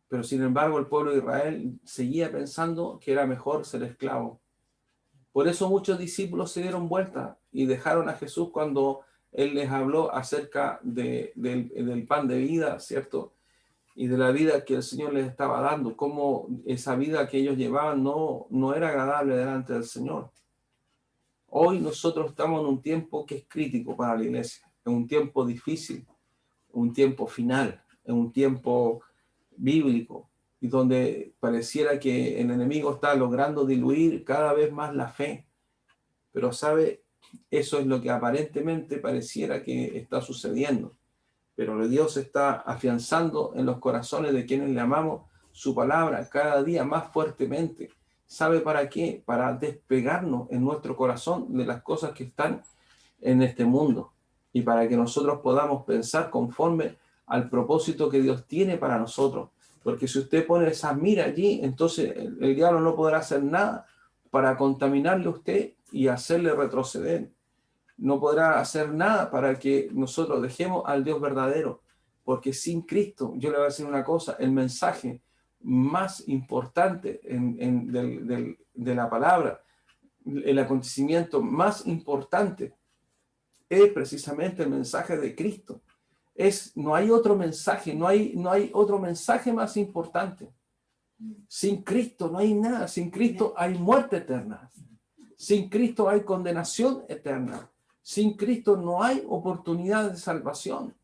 Pero sin embargo el pueblo de Israel seguía pensando que era mejor ser esclavo. Por eso muchos discípulos se dieron vuelta y dejaron a Jesús cuando Él les habló acerca del pan de vida, ¿cierto? Y de la vida que el Señor les estaba dando, cómo esa vida que ellos llevaban no era agradable delante del Señor. Hoy nosotros estamos en un tiempo que es crítico para la iglesia, en un tiempo difícil, un tiempo final, en un tiempo bíblico, y donde pareciera que el enemigo está logrando diluir cada vez más la fe. Pero sabe, eso es lo que aparentemente pareciera que está sucediendo. Pero Dios está afianzando en los corazones de quienes le amamos su palabra cada día más fuertemente. ¿Sabe para qué? Para despegarnos en nuestro corazón de las cosas que están en este mundo y para que nosotros podamos pensar conforme al propósito que Dios tiene para nosotros. Porque si usted pone esa mira allí, entonces el diablo no podrá hacer nada para contaminarle a usted y hacerle retroceder. No podrá hacer nada para que nosotros dejemos al Dios verdadero, porque sin Cristo, yo le voy a decir una cosa, el mensaje más importante de la palabra, el acontecimiento más importante es precisamente el mensaje de Cristo. No hay otro mensaje, no hay otro mensaje más importante. Sin Cristo no hay nada, sin Cristo hay muerte eterna, sin Cristo hay condenación eterna. Sin Cristo no hay oportunidad de salvación.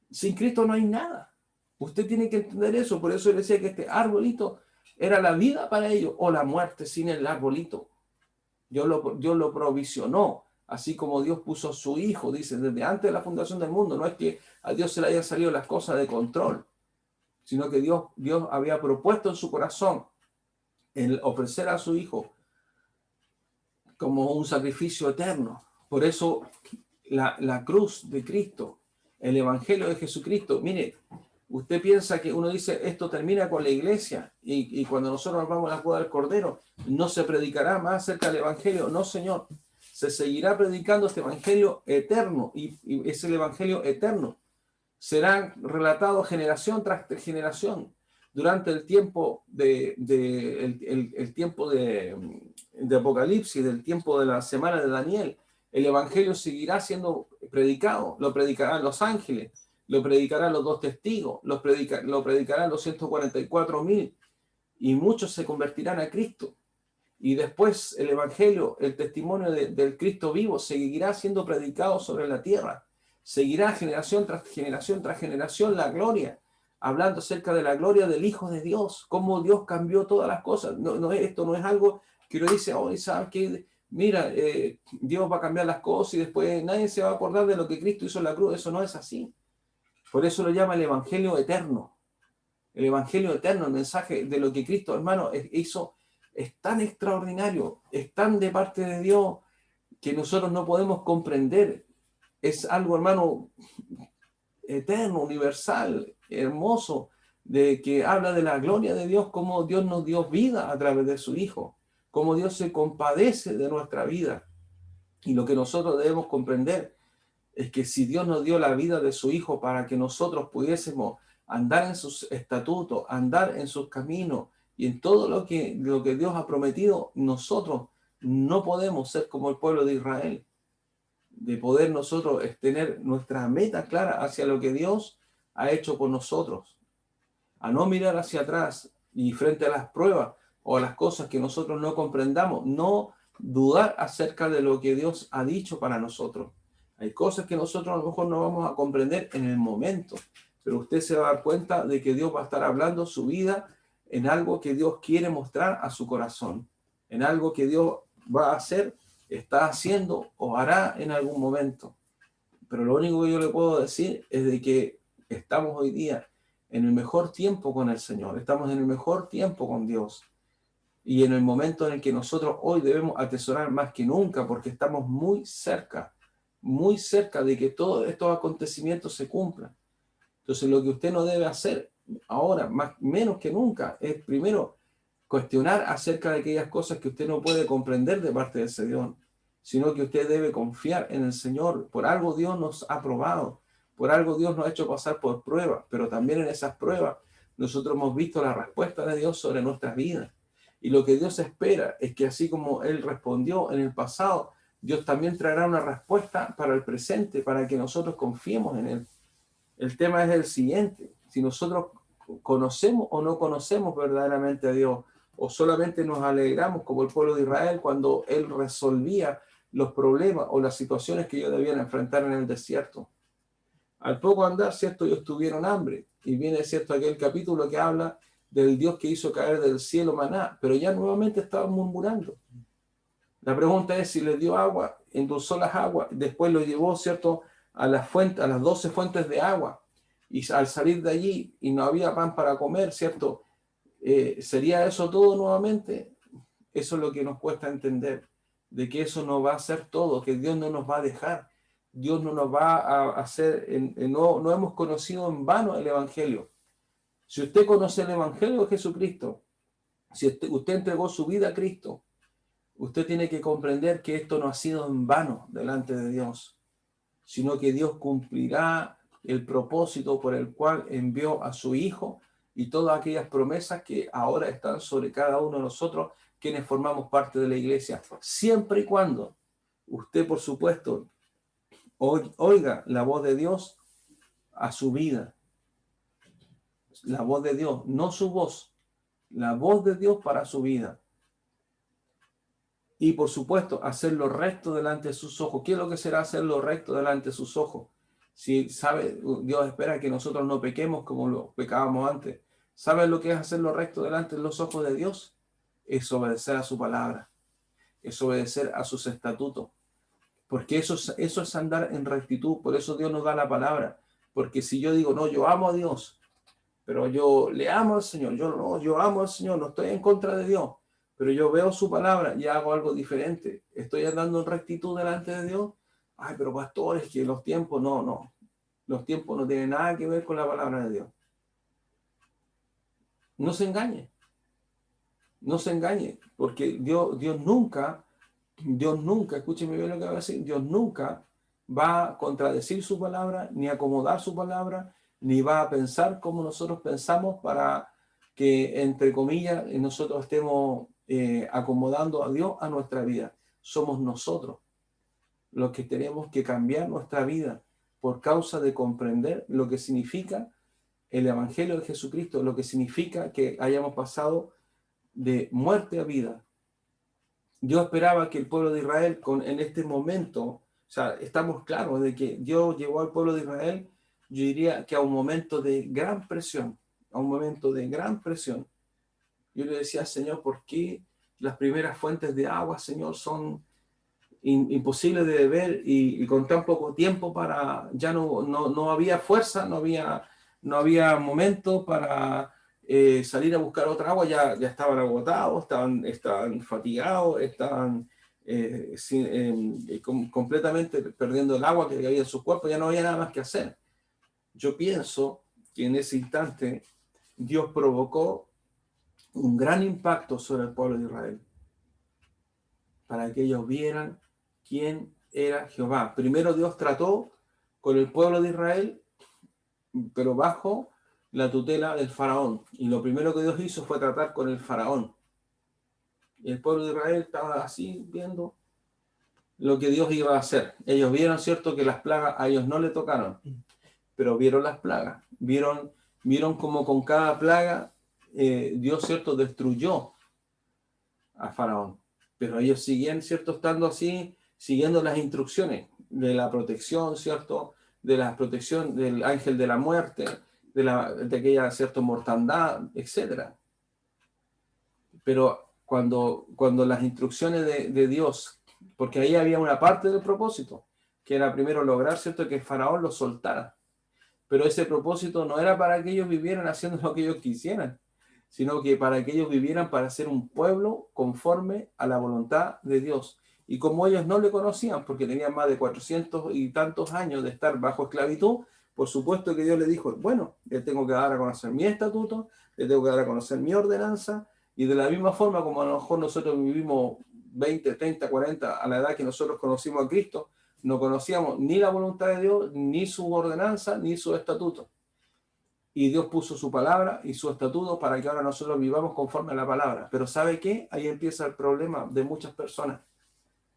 Sin Cristo no hay nada. Usted tiene que entender eso. Por eso él decía que este arbolito era la vida para ellos o la muerte sin el arbolito. Dios lo provisionó. Así como Dios puso a su Hijo, dice, desde antes de la fundación del mundo. No es que a Dios se le hayan salido las cosas de control, sino que Dios había propuesto en su corazón el ofrecer a su Hijo como un sacrificio eterno. Por eso la cruz de Cristo, el Evangelio de Jesucristo, mire, usted piensa que uno dice, esto termina con la iglesia y cuando nosotros nos vamos a la boda del Cordero, no se predicará más acerca del Evangelio. No, Señor, se seguirá predicando este Evangelio eterno y es el Evangelio eterno. Serán relatados generación tras generación durante el tiempo el tiempo de Apocalipsis, del tiempo de la semana de Daniel. El Evangelio seguirá siendo predicado, lo predicarán los ángeles, lo predicarán los dos testigos, lo predicarán los 144.000 y muchos se convertirán a Cristo. Y después el Evangelio, el testimonio del Cristo vivo seguirá siendo predicado sobre la tierra. Seguirá generación tras generación la gloria, hablando acerca de la gloria del Hijo de Dios, cómo Dios cambió todas las cosas. Esto no es algo que uno dice, oh, ¿sabes qué? Mira, Dios va a cambiar las cosas y después nadie se va a acordar de lo que Cristo hizo en la cruz. Eso no es así. Por eso lo llama el Evangelio eterno. El Evangelio eterno, el mensaje de lo que Cristo, hermano, hizo, es tan extraordinario, es tan de parte de Dios que nosotros no podemos comprender. Es algo, hermano, eterno, universal, hermoso, de que habla de la gloria de Dios, cómo Dios nos dio vida a través de su Hijo, cómo Dios se compadece de nuestra vida. Y lo que nosotros debemos comprender es que si Dios nos dio la vida de su Hijo para que nosotros pudiésemos andar en sus estatutos, andar en sus caminos y en todo lo que Dios ha prometido, nosotros no podemos ser como el pueblo de Israel, de poder nosotros tener nuestra meta clara hacia lo que Dios ha hecho por nosotros. a no mirar hacia atrás y frente a las pruebas o a las cosas que nosotros no comprendamos, no dudar acerca de lo que Dios ha dicho para nosotros. Hay cosas que nosotros a lo mejor no vamos a comprender en el momento, pero usted se va a dar cuenta de que Dios va a estar hablando su vida en algo que Dios quiere mostrar a su corazón, en algo que Dios va a hacer, está haciendo o hará en algún momento. Pero lo único que yo le puedo decir es de que estamos hoy día en el mejor tiempo con el Señor, estamos en el mejor tiempo con Dios y en el momento en el que nosotros hoy debemos atesorar más que nunca porque estamos muy cerca de que todos estos acontecimientos se cumplan. Entonces lo que usted no debe hacer ahora, menos que nunca, es primero cuestionar acerca de aquellas cosas que usted no puede comprender de parte del Señor, sino que usted debe confiar en el Señor. Por algo Dios nos ha probado, por algo Dios nos ha hecho pasar por pruebas, pero también en esas pruebas nosotros hemos visto la respuesta de Dios sobre nuestras vidas. Y lo que Dios espera es que así como Él respondió en el pasado, Dios también traerá una respuesta para el presente, para que nosotros confiemos en Él. El tema es el siguiente: si nosotros conocemos o no conocemos verdaderamente a Dios, o solamente nos alegramos como el pueblo de Israel cuando Él resolvía los problemas o las situaciones que ellos debían enfrentar en el desierto. Al poco andar, ¿cierto?, ellos tuvieron hambre. Y viene, ¿cierto?, aquel capítulo que habla del Dios que hizo caer del cielo maná, pero ya nuevamente estaban murmurando. La pregunta es si les dio agua, endulzó las aguas, después lo llevó, ¿cierto?, a las fuentes, a las 12 fuentes de agua, y al salir de allí y no había pan para comer, ¿cierto? ¿Sería eso todo nuevamente? Eso es lo que nos cuesta entender, de que eso no va a ser todo, que Dios no nos va a dejar, Dios no nos va a hacer, no hemos conocido en vano el Evangelio. Si usted conoce el Evangelio de Jesucristo, si usted entregó su vida a Cristo, usted tiene que comprender que esto no ha sido en vano delante de Dios, sino que Dios cumplirá el propósito por el cual envió a su Hijo y todas aquellas promesas que ahora están sobre cada uno de nosotros, quienes formamos parte de la iglesia, siempre y cuando usted, por supuesto, oiga la voz de Dios a su vida. La voz de Dios, no su voz, la voz de Dios para su vida. Y por supuesto, hacer lo recto delante de sus ojos. ¿Qué es lo que será hacer lo recto delante de sus ojos? Si sabe, Dios espera que nosotros no pequemos como lo pecábamos antes. ¿Sabe lo que es hacer lo recto delante de los ojos de Dios? Es obedecer a su palabra, es obedecer a sus estatutos. Porque eso es andar en rectitud. Por eso Dios nos da la palabra. Porque si yo digo, no, yo amo a Dios, pero yo le amo al Señor, yo amo al Señor, no estoy en contra de Dios, pero yo veo su palabra y hago algo diferente, estoy andando en rectitud delante de Dios. Ay, pero pastor, es que los tiempos, no, los tiempos no tienen nada que ver con la palabra de Dios. No se engañe, porque Dios nunca, escúcheme bien lo que va a decir, Dios nunca va a contradecir su palabra, ni acomodar su palabra, ni va a pensar como nosotros pensamos para que, entre comillas, nosotros estemos acomodando a Dios a nuestra vida. Somos nosotros los que tenemos que cambiar nuestra vida por causa de comprender lo que significa el Evangelio de Jesucristo, lo que significa que hayamos pasado de muerte a vida. Yo esperaba que el pueblo de Israel en este momento, o sea, estamos claros de que Dios llevó al pueblo de Israel, yo diría que a un momento de gran presión, Yo le decía, Señor, ¿por qué las primeras fuentes de agua, Señor, son imposibles de beber y con tan poco tiempo ya no había fuerza, no había momento para salir a buscar otra agua, ya estaban agotados, estaban fatigados, estaban completamente perdiendo el agua que había en sus cuerpos, ya no había nada más que hacer. Yo pienso que en ese instante Dios provocó un gran impacto sobre el pueblo de Israel, para que ellos vieran quién era Jehová. Primero Dios trató con el pueblo de Israel, pero bajo la tutela del faraón. Y lo primero que Dios hizo fue tratar con el faraón. Y el pueblo de Israel estaba así viendo lo que Dios iba a hacer. Ellos vieron, cierto, que las plagas a ellos no le tocaron, pero vieron las plagas, vieron vieron como con cada plaga Dios, ¿cierto?, destruyó a Faraón. Pero ellos seguían, ¿cierto?, estando así, siguiendo las instrucciones de la protección, ¿cierto?, de la protección del ángel de la muerte, de aquella, ¿cierto?, mortandad, etcétera. Pero cuando las instrucciones de Dios, porque ahí había una parte del propósito, que era primero lograr, ¿cierto?, que Faraón lo soltara. Pero ese propósito no era para que ellos vivieran haciendo lo que ellos quisieran, sino que para que ellos vivieran para ser un pueblo conforme a la voluntad de Dios. Y como ellos no le conocían, porque tenían más de 400 y tantos años de estar bajo esclavitud, por supuesto que Dios le dijo, bueno, le tengo que dar a conocer mi estatuto, le tengo que dar a conocer mi ordenanza, y de la misma forma como a lo mejor nosotros vivimos 20, 30, 40, a la edad que nosotros conocimos a Cristo, no conocíamos ni la voluntad de Dios, ni su ordenanza, ni su estatuto. Y Dios puso su palabra y su estatuto para que ahora nosotros vivamos conforme a la palabra. Pero ¿sabe qué? Ahí empieza el problema de muchas personas.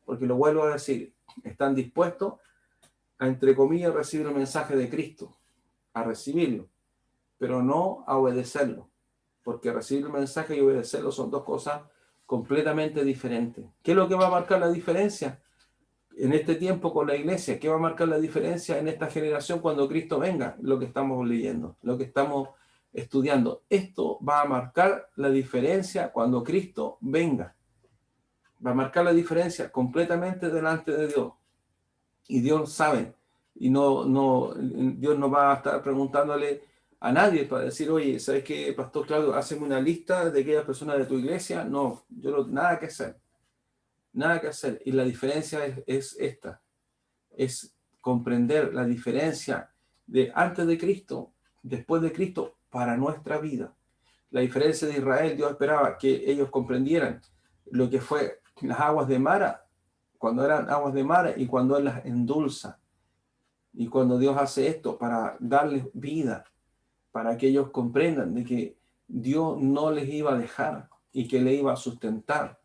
Porque lo vuelvo a decir, están dispuestos a, entre comillas, recibir el mensaje de Cristo, a recibirlo, pero no a obedecerlo. Porque recibir el mensaje y obedecerlo son dos cosas completamente diferentes. ¿Qué es lo que va a marcar la diferencia en este tiempo con la iglesia? ¿Qué va a marcar la diferencia en esta generación cuando Cristo venga? Lo que estamos leyendo, lo que estamos estudiando. Esto va a marcar la diferencia cuando Cristo venga. Va a marcar la diferencia completamente delante de Dios. Y Dios sabe. Y Dios no va a estar preguntándole a nadie para decir, oye, ¿sabes qué, Pastor Claudio? Hazme una lista de aquellas personas de tu iglesia. No, nada que hacer. Nada que hacer. Y la diferencia es esta. Es comprender la diferencia de antes de Cristo, después de Cristo, para nuestra vida. La diferencia de Israel, Dios esperaba que ellos comprendieran lo que fue las aguas de Mara, cuando eran aguas de Mara y cuando Él las endulza. Y cuando Dios hace esto para darles vida, para que ellos comprendan de que Dios no les iba a dejar y que le iba a sustentar.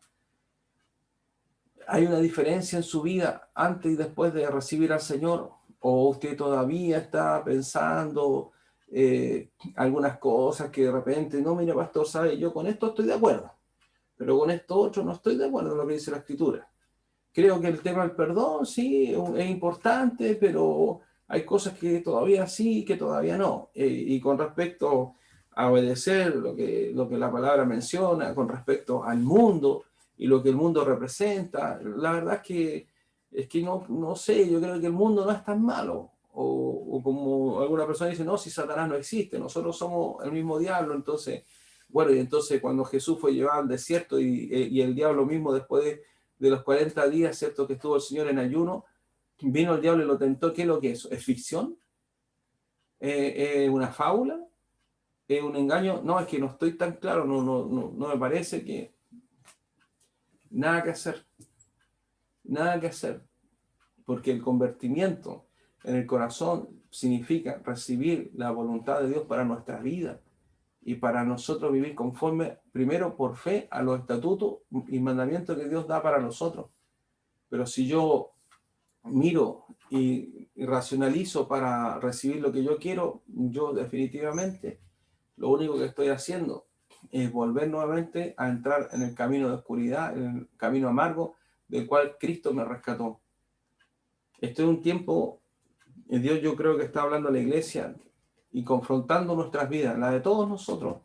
¿Hay una diferencia en su vida antes y después de recibir al Señor? ¿O usted todavía está pensando algunas cosas que de repente, no, mire, pastor, sabe, yo con esto estoy de acuerdo, pero con esto otro no estoy de acuerdo en lo que dice la Escritura? Creo que el tema del perdón sí es importante, pero hay cosas que todavía sí, que todavía no. Y con respecto a obedecer lo que la palabra menciona, con respecto al mundo y lo que el mundo representa, la verdad es que no sé, yo creo que el mundo no es tan malo. O como alguna persona dice, no, si Satanás no existe, nosotros somos el mismo diablo, entonces, bueno, y entonces cuando Jesús fue llevado al desierto y el diablo mismo después de los 40 días, ¿cierto?, que estuvo el Señor en ayuno, vino el diablo y lo tentó. ¿Qué es lo que es? ¿Es ficción? ¿Es una fábula? ¿Es un engaño? No, es que no estoy tan claro, no me parece que... Nada que hacer, nada que hacer, porque el convertimiento en el corazón significa recibir la voluntad de Dios para nuestra vida y para nosotros vivir conforme, primero por fe, a los estatutos y mandamientos que Dios da para nosotros. Pero si yo miro y racionalizo para recibir lo que yo quiero, yo definitivamente lo único que estoy haciendo es volver nuevamente a entrar en el camino de oscuridad, en el camino amargo del cual Cristo me rescató. Este es un tiempo, Dios yo creo que está hablando a la iglesia y confrontando nuestras vidas, la de todos nosotros,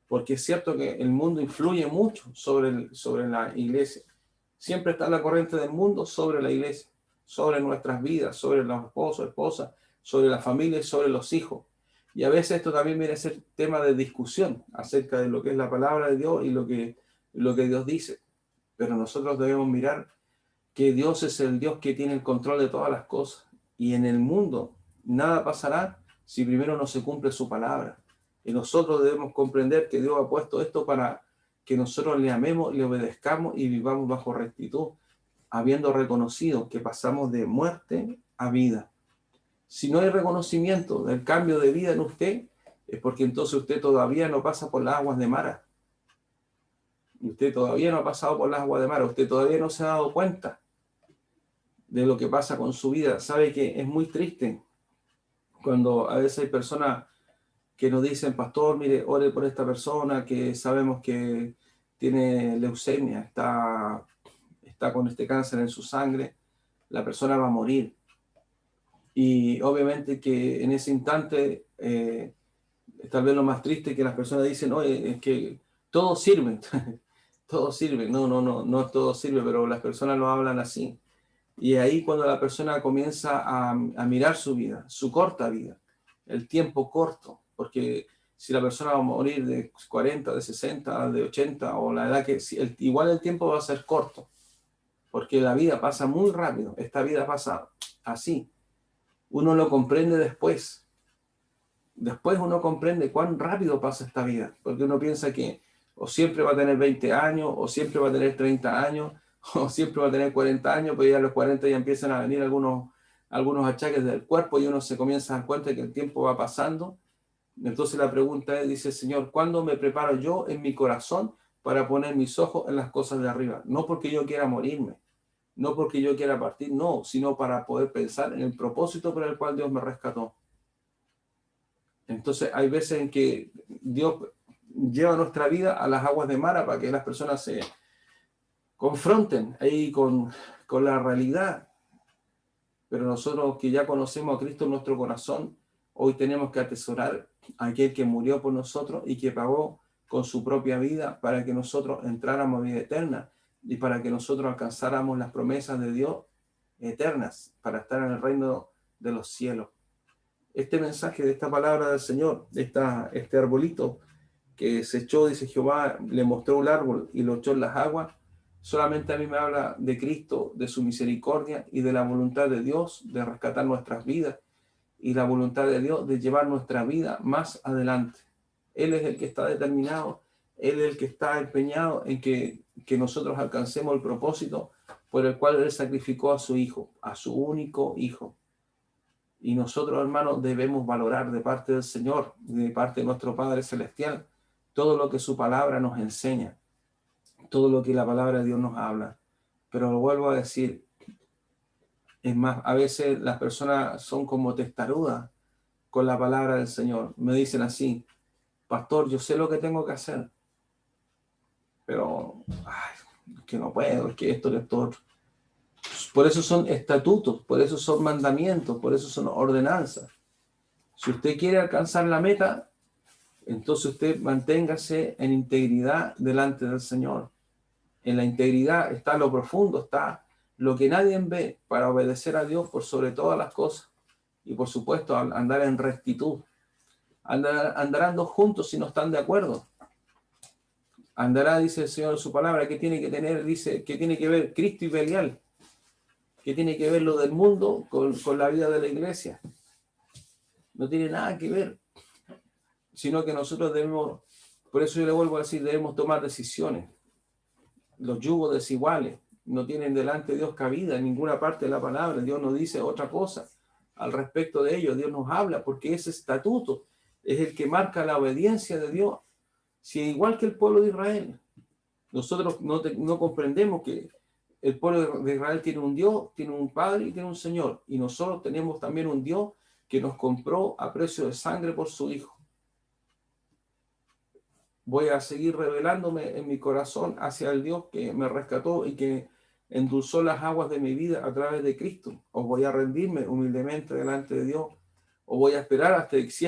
porque es cierto que el mundo influye mucho sobre la iglesia. Siempre está la corriente del mundo sobre la iglesia, sobre nuestras vidas, sobre los esposos, esposas, sobre la familia y sobre los hijos. Y a veces esto también viene a ser tema de discusión acerca de lo que es la palabra de Dios y lo que Dios dice. Pero nosotros debemos mirar que Dios es el Dios que tiene el control de todas las cosas. Y en el mundo nada pasará si primero no se cumple su palabra. Y nosotros debemos comprender que Dios ha puesto esto para que nosotros le amemos, le obedezcamos y vivamos bajo rectitud, habiendo reconocido que pasamos de muerte a vida. Si no hay reconocimiento del cambio de vida en usted, es porque entonces usted todavía no pasa por las aguas de Mara. Usted todavía no ha pasado por las aguas de Mara. Usted todavía no se ha dado cuenta de lo que pasa con su vida. Sabe que es muy triste cuando a veces hay personas que nos dicen, pastor, mire, ore por esta persona que sabemos que tiene leucemia, está con este cáncer en su sangre, la persona va a morir. Y obviamente que en ese instante, tal vez lo más triste que las personas dicen, oye, es que todo sirve, todo sirve. No todo sirve, pero las personas lo hablan así. Y ahí cuando la persona comienza a mirar su vida, su corta vida, el tiempo corto, porque si la persona va a morir de 40, de 60, de 80, o la edad que, igual el tiempo va a ser corto, porque la vida pasa muy rápido, esta vida pasa así. Uno lo comprende después. Después uno comprende cuán rápido pasa esta vida, porque uno piensa que o siempre va a tener 20 años, o siempre va a tener 30 años, o siempre va a tener 40 años, pero ya a los 40 ya empiezan a venir algunos achaques del cuerpo y uno se comienza a dar cuenta de que el tiempo va pasando. Entonces la pregunta es, dice, Señor, ¿cuándo me preparo yo en mi corazón para poner mis ojos en las cosas de arriba? No porque yo quiera morirme, no porque yo quiera partir, no, sino para poder pensar en el propósito por el cual Dios me rescató. Entonces hay veces en que Dios lleva nuestra vida a las aguas de Mara para que las personas se confronten ahí con la realidad. Pero nosotros que ya conocemos a Cristo en nuestro corazón, hoy tenemos que atesorar a aquel que murió por nosotros y que pagó con su propia vida para que nosotros entráramos en vida eterna y para que nosotros alcanzáramos las promesas de Dios eternas, para estar en el reino de los cielos. Este mensaje de esta palabra del Señor, este arbolito que se echó, dice Jehová, le mostró un árbol y lo echó en las aguas, solamente a mí me habla de Cristo, de su misericordia y de la voluntad de Dios de rescatar nuestras vidas y la voluntad de Dios de llevar nuestra vida más adelante. Él es el que está determinado, Él es el que está empeñado en que nosotros alcancemos el propósito por el cual Él sacrificó a su Hijo, a su único Hijo. Y nosotros, hermanos, debemos valorar de parte del Señor, de parte de nuestro Padre Celestial, todo lo que su palabra nos enseña, todo lo que la palabra de Dios nos habla. Pero lo vuelvo a decir, es más, a veces las personas son como testarudas con la palabra del Señor. Me dicen así, pastor, yo sé lo que tengo que hacer, pero es que no puedo, es que esto, otro. Por eso son estatutos, por eso son mandamientos, por eso son ordenanzas. Si usted quiere alcanzar la meta, entonces usted manténgase en integridad delante del Señor. En la integridad está lo profundo, está lo que nadie ve para obedecer a Dios por sobre todas las cosas. Y por supuesto, andar en rectitud. Andarán dos juntos si no están de acuerdo. Andará, dice el Señor en su palabra, que tiene que tener, dice, que tiene que ver Cristo y Belial, que tiene que ver lo del mundo con la vida de la iglesia. No tiene nada que ver, sino que nosotros debemos, por eso yo le vuelvo a decir, debemos tomar decisiones. Los yugos desiguales no tienen delante de Dios cabida en ninguna parte de la palabra. Dios nos dice otra cosa al respecto de ello. Dios nos habla porque ese estatuto es el que marca la obediencia de Dios. Si igual que el pueblo de Israel, nosotros no comprendemos que el pueblo de Israel tiene un Dios, tiene un Padre y tiene un Señor. Y nosotros tenemos también un Dios que nos compró a precio de sangre por su Hijo. Voy a seguir revelándome en mi corazón hacia el Dios que me rescató y que endulzó las aguas de mi vida a través de Cristo. O voy a rendirme humildemente delante de Dios, o voy a esperar hasta que, si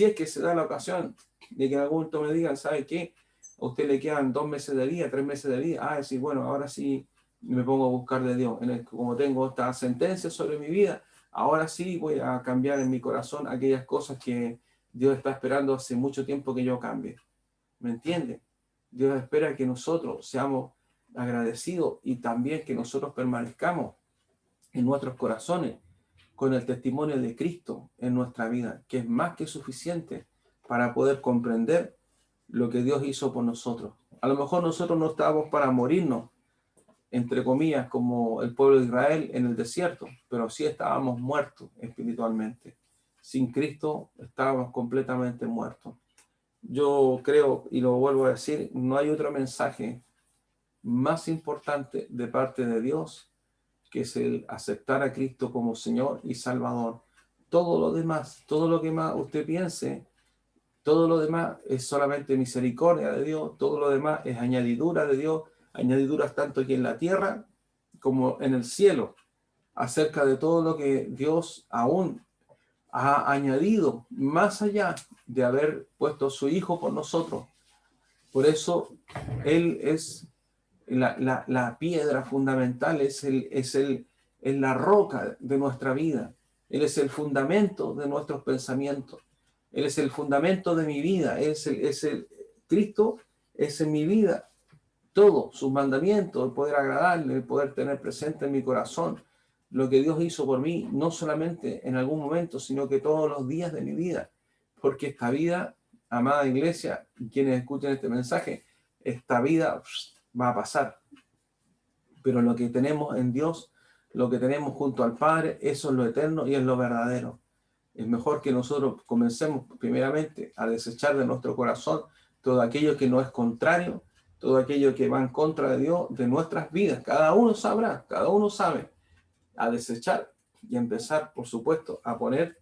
es que se da la ocasión de que en algún momento me digan, ¿sabe qué? A usted le quedan 2 meses de vida, 3 meses de vida. Decir, bueno, ahora sí me pongo a buscar de Dios. Como tengo esta sentencia sobre mi vida, ahora sí voy a cambiar en mi corazón aquellas cosas que Dios está esperando hace mucho tiempo que yo cambie. ¿Me entiende? Dios espera que nosotros seamos agradecidos y también que nosotros permanezcamos en nuestros corazones con el testimonio de Cristo en nuestra vida, que es más que suficiente para poder comprender lo que Dios hizo por nosotros. A lo mejor nosotros no estábamos para morirnos, entre comillas, como el pueblo de Israel en el desierto, pero sí estábamos muertos espiritualmente. Sin Cristo estábamos completamente muertos. Yo creo, y lo vuelvo a decir, no hay otro mensaje más importante de parte de Dios que es el aceptar a Cristo como Señor y Salvador. Todo lo demás, todo lo que más usted piense, Todo lo demás es solamente misericordia de Dios, todo lo demás es añadidura de Dios, añadiduras tanto aquí en la tierra como en el cielo, acerca de todo lo que Dios aún ha añadido, más allá de haber puesto a su Hijo por nosotros. Por eso Él es la piedra fundamental, es la roca de nuestra vida. Él es el fundamento de nuestros pensamientos. Él es el fundamento de mi vida. Cristo es en mi vida todo, sus mandamientos, el poder agradarle, el poder tener presente en mi corazón lo que Dios hizo por mí, no solamente en algún momento, sino que todos los días de mi vida. Porque esta vida, amada iglesia, quienes escuchen este mensaje, esta vida va a pasar. Pero lo que tenemos en Dios, lo que tenemos junto al Padre, eso es lo eterno y es lo verdadero. Es mejor que nosotros comencemos primeramente a desechar de nuestro corazón todo aquello que no es contrario, todo aquello que va en contra de Dios, de nuestras vidas. Cada uno sabrá, cada uno sabe, a desechar y empezar, por supuesto, a poner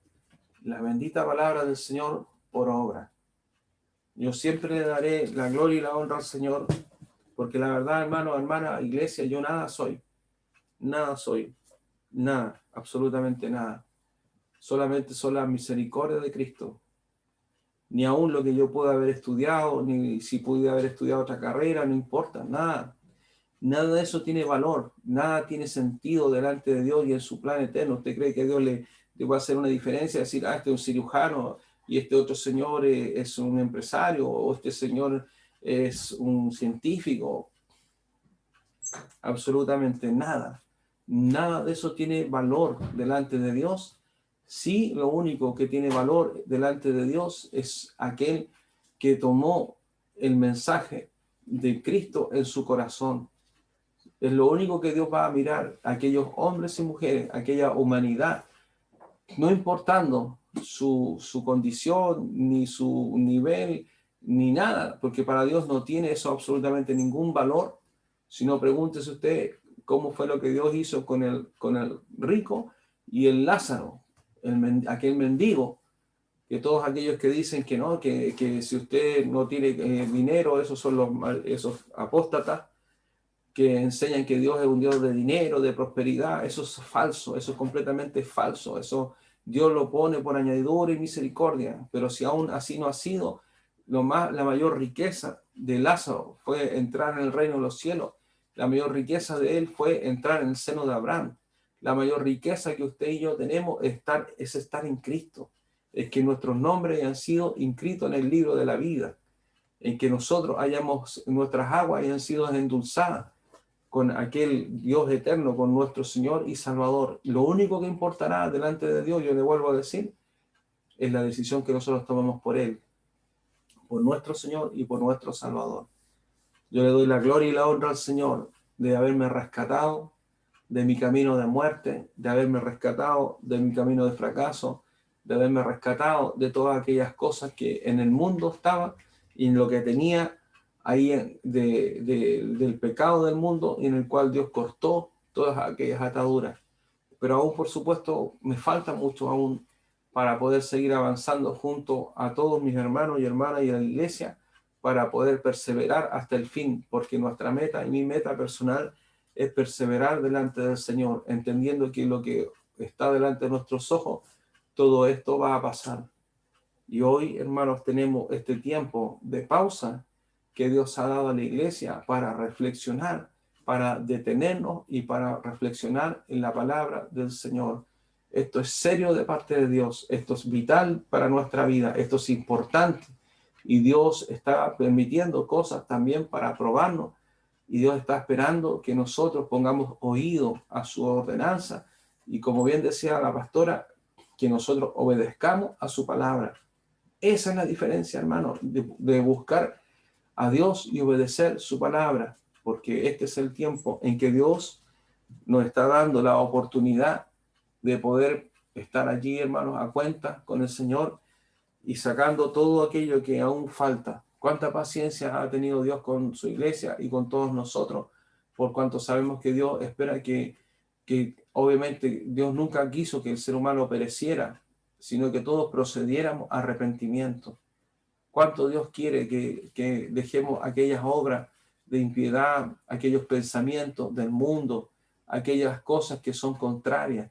la bendita palabra del Señor por obra. Yo siempre le daré la gloria y la honra al Señor, porque la verdad, hermano, hermana, iglesia, yo nada soy, nada, absolutamente nada. Solamente son las misericordias de Cristo. Ni aún lo que yo pueda haber estudiado, ni si pude haber estudiado otra carrera, no importa, nada. Nada de eso tiene valor, nada tiene sentido delante de Dios y en su plan eterno. ¿Usted cree que Dios le va a hacer una diferencia? Decir, este es un cirujano y este otro señor es un empresario o este señor es un científico. Absolutamente nada. Nada de eso tiene valor delante de Dios. Sí, lo único que tiene valor delante de Dios es aquel que tomó el mensaje de Cristo en su corazón. Es lo único que Dios va a mirar, aquellos hombres y mujeres, aquella humanidad, no importando su condición, ni su nivel, ni nada, porque para Dios no tiene eso absolutamente ningún valor. Si no, pregúntese usted cómo fue lo que Dios hizo con el rico y el Lázaro, aquel mendigo, que todos aquellos que dicen que no, que si usted no tiene dinero, esos son esos apóstatas, que enseñan que Dios es un Dios de dinero, de prosperidad. Eso es falso, eso es completamente falso. Eso Dios lo pone por añadidura y misericordia, pero si aún así no ha sido, la mayor riqueza de Lázaro fue entrar en el reino de los cielos. La mayor riqueza de él fue entrar en el seno de Abraham. La mayor riqueza que usted y yo tenemos es estar en Cristo, es que nuestros nombres hayan sido inscritos en el libro de la vida, en que nosotros nuestras aguas hayan sido endulzadas con aquel Dios eterno, con nuestro Señor y Salvador. Lo único que importará delante de Dios, yo le vuelvo a decir, es la decisión que nosotros tomamos por Él, por nuestro Señor y por nuestro Salvador. Yo le doy la gloria y la honra al Señor de haberme rescatado de mi camino de muerte, de haberme rescatado de mi camino de fracaso, de haberme rescatado de todas aquellas cosas que en el mundo estaba y en lo que tenía ahí del pecado del mundo, en el cual Dios cortó todas aquellas ataduras. Pero aún, por supuesto, me falta mucho aún para poder seguir avanzando junto a todos mis hermanos y hermanas y a la iglesia, para poder perseverar hasta el fin, porque nuestra meta y mi meta personal es perseverar delante del Señor, entendiendo que lo que está delante de nuestros ojos, todo esto va a pasar. Y hoy, hermanos, tenemos este tiempo de pausa que Dios ha dado a la iglesia para reflexionar, para detenernos y para reflexionar en la palabra del Señor. Esto es serio de parte de Dios, esto es vital para nuestra vida, esto es importante. Y Dios está permitiendo cosas también para probarnos. Y Dios está esperando que nosotros pongamos oído a su ordenanza. Y como bien decía la pastora, que nosotros obedezcamos a su palabra. Esa es la diferencia, hermano, de buscar a Dios y obedecer su palabra, porque este es el tiempo en que Dios nos está dando la oportunidad de poder estar allí, hermanos, a cuenta con el Señor y sacando todo aquello que aún falta. Cuánta paciencia ha tenido Dios con su iglesia y con todos nosotros, por cuanto sabemos que Dios espera que obviamente Dios nunca quiso que el ser humano pereciera, sino que todos procediéramos a arrepentimiento. Cuánto Dios quiere que dejemos aquellas obras de impiedad, aquellos pensamientos del mundo, aquellas cosas que son contrarias.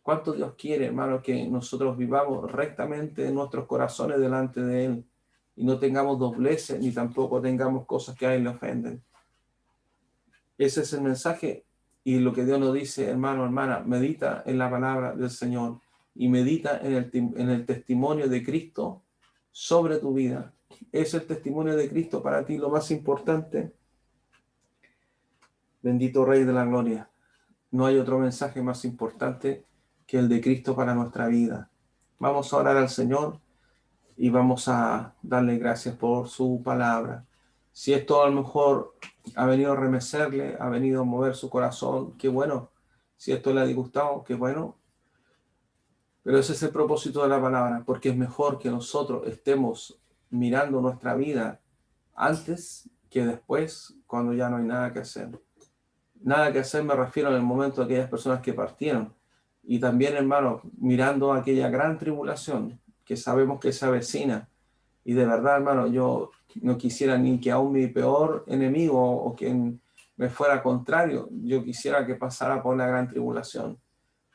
Cuánto Dios quiere, hermano, que nosotros vivamos rectamente en nuestros corazones delante de Él y no tengamos dobleces ni tampoco tengamos cosas que a Él le ofenden. Ese es el mensaje y lo que Dios nos dice, hermano, hermana, medita en la palabra del Señor y medita en el testimonio de Cristo sobre tu vida. ¿Es el testimonio de Cristo para ti lo más importante? Bendito Rey de la Gloria. No hay otro mensaje más importante que el de Cristo para nuestra vida. Vamos a orar al Señor y vamos a darle gracias por su palabra. Si esto a lo mejor ha venido a remecerle, ha venido a mover su corazón, qué bueno. Si esto le ha disgustado, qué bueno. Pero ese es el propósito de la palabra, porque es mejor que nosotros estemos mirando nuestra vida antes que después, cuando ya no hay nada que hacer. Nada que hacer me refiero en el momento de aquellas personas que partieron. Y también, hermano, mirando aquella gran tribulación que sabemos que se avecina. Y de verdad, hermano, yo no quisiera ni que aún mi peor enemigo o quien me fuera contrario, yo quisiera que pasara por la gran tribulación.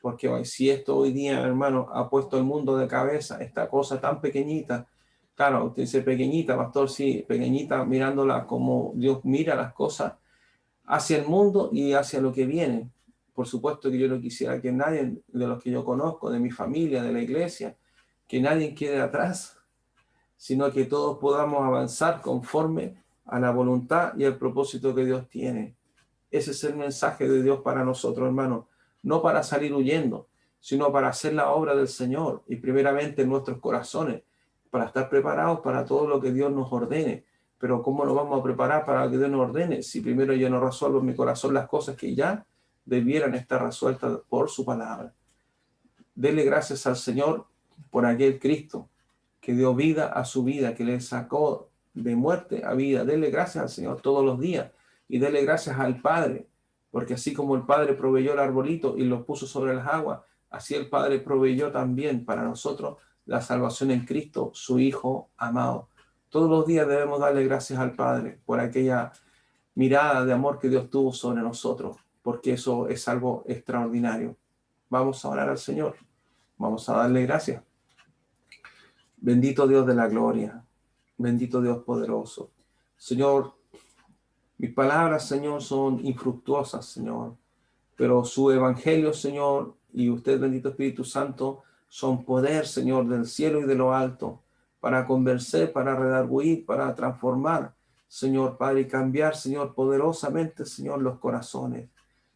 Porque hoy, si esto hoy día, hermano, ha puesto el mundo de cabeza, esta cosa tan pequeñita, claro, usted dice pequeñita, pastor, sí, pequeñita, mirándola como Dios mira las cosas hacia el mundo y hacia lo que viene. Por supuesto que yo no quisiera que nadie de los que yo conozco, de mi familia, de la iglesia, que nadie quede atrás, sino que todos podamos avanzar conforme a la voluntad y al propósito que Dios tiene. Ese es el mensaje de Dios para nosotros, hermanos. No para salir huyendo, sino para hacer la obra del Señor y primeramente en nuestros corazones, para estar preparados para todo lo que Dios nos ordene. Pero ¿cómo nos vamos a preparar para que Dios nos ordene si primero yo no resuelvo en mi corazón las cosas que ya debieran estar resueltas por su palabra? Dele gracias al Señor por aquel Cristo que dio vida a su vida, que le sacó de muerte a vida. Dele gracias al Señor todos los días y dele gracias al Padre, porque así como el Padre proveyó el arbolito y lo puso sobre las aguas, así el Padre proveyó también para nosotros la salvación en Cristo, su Hijo amado. Todos los días debemos darle gracias al Padre por aquella mirada de amor que Dios tuvo sobre nosotros, porque eso es algo extraordinario. Vamos a orar al Señor, vamos a darle gracias. Bendito Dios de la gloria, bendito Dios poderoso. Señor, mis palabras, Señor, son infructuosas, Señor, pero su evangelio, Señor, y usted, bendito Espíritu Santo, son poder, Señor, del cielo y de lo alto, para convencer, para redarguir, para transformar, Señor Padre, y cambiar, Señor, poderosamente, Señor, los corazones.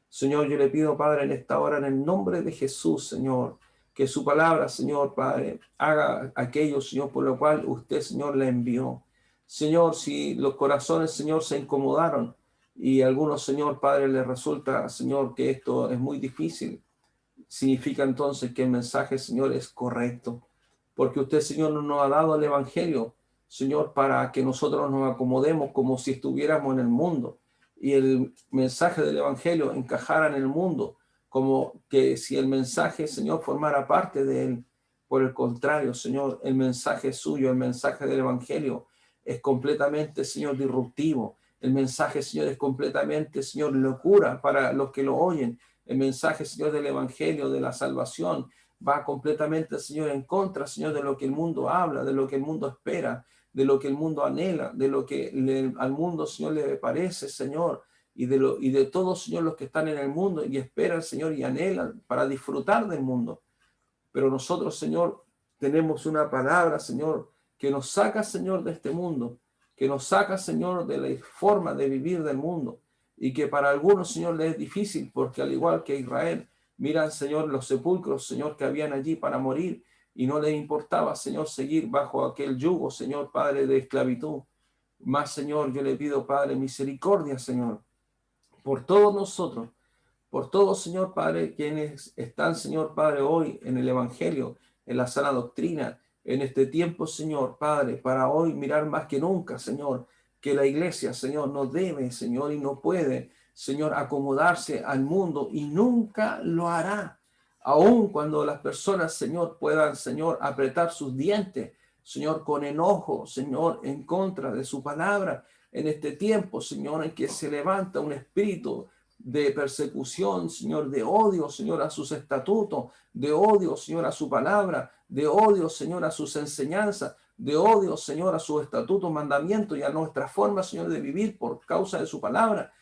Señor, yo le pido, Padre, en esta hora, en el nombre de Jesús, Señor, que su palabra, Señor, Padre, haga aquello, Señor, por lo cual usted, Señor, la envió. Señor, si los corazones, Señor, se incomodaron y a algunos, Señor, Padre, les resulta, Señor, que esto es muy difícil, significa entonces que el mensaje, Señor, es correcto. Porque usted, Señor, no nos ha dado el Evangelio, Señor, para que nosotros nos acomodemos como si estuviéramos en el mundo y el mensaje del Evangelio encajara en el mundo, como que si el mensaje, Señor, formara parte de él. Por el contrario, Señor, el mensaje suyo, el mensaje del Evangelio es completamente, Señor, disruptivo. El mensaje, Señor, es completamente, Señor, locura para los que lo oyen. El mensaje, Señor, del Evangelio, de la salvación, va completamente, Señor, en contra, Señor, de lo que el mundo habla, de lo que el mundo espera, de lo que el mundo anhela, de lo que al mundo, Señor, le parece, Señor, y de todos, Señor, los que están en el mundo y esperan, Señor, y anhelan para disfrutar del mundo. Pero nosotros, Señor, tenemos una palabra, Señor, que nos saca, Señor, de este mundo, que nos saca, Señor, de la forma de vivir del mundo, y que para algunos, Señor, les es difícil, porque al igual que Israel, miran, Señor, los sepulcros, Señor, que habían allí para morir, y no les importaba, Señor, seguir bajo aquel yugo, Señor, Padre, de esclavitud. Más, Señor, yo le pido, Padre, misericordia, Señor, por todos nosotros, por todos, Señor Padre, quienes están, Señor Padre, hoy en el Evangelio, en la sana doctrina, en este tiempo, Señor Padre, para hoy mirar más que nunca, Señor, que la iglesia, Señor, no debe, Señor, y no puede, Señor, acomodarse al mundo y nunca lo hará. Aun cuando las personas, Señor, puedan, Señor, apretar sus dientes, Señor, con enojo, Señor, en contra de su palabra, en este tiempo, Señor, en que se levanta un espíritu de persecución, Señor, de odio, Señor, a sus estatutos, de odio, Señor, a su palabra, de odio, Señor, a sus enseñanzas, de odio, Señor, a sus estatutos, mandamientos y a nuestra forma, Señor, de vivir por causa de su palabra.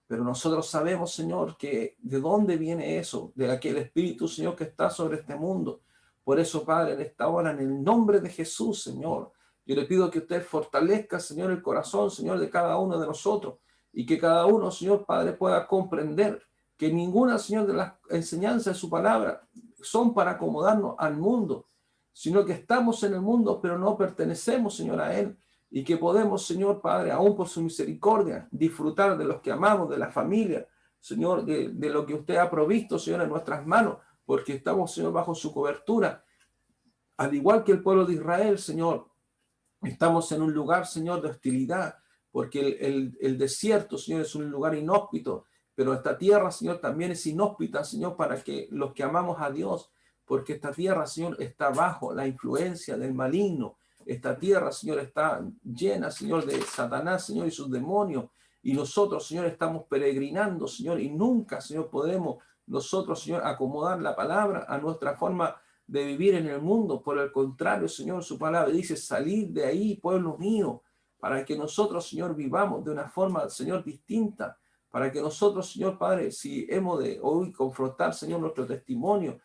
Pero nosotros sabemos, Señor, que de dónde viene eso, de aquel Espíritu, Señor, que está sobre este mundo. Por eso, Padre, en esta hora, en el nombre de Jesús, Señor, yo le pido que usted fortalezca, Señor, el corazón, Señor, de cada uno de nosotros y que cada uno, Señor, Padre, pueda comprender que ninguna, Señor, de las enseñanzas de su palabra son para acomodarnos al mundo, sino que estamos en el mundo, pero no pertenecemos, Señor, a él y que podemos, Señor Padre, aún por su misericordia, disfrutar de los que amamos, de la familia, Señor, de lo que usted ha provisto, Señor, en nuestras manos, porque estamos, Señor, bajo su cobertura. Al igual que el pueblo de Israel, Señor, estamos en un lugar, Señor, de hostilidad, porque el desierto, Señor, es un lugar inhóspito, pero esta tierra, Señor, también es inhóspita, Señor, para que los que amamos a Dios, porque esta tierra, Señor, está bajo la influencia del maligno. Esta tierra, Señor, está llena, Señor, de Satanás, Señor, y sus demonios. Y nosotros, Señor, estamos peregrinando, Señor, y nunca, Señor, podemos nosotros, Señor, acomodar la palabra a nuestra forma de vivir en el mundo. Por el contrario, Señor, su palabra dice, salid de ahí, pueblo mío, para que nosotros, Señor, vivamos de una forma, Señor, distinta, para que nosotros, Señor Padre, si hemos de hoy confrontar, Señor, nuestro testimonio,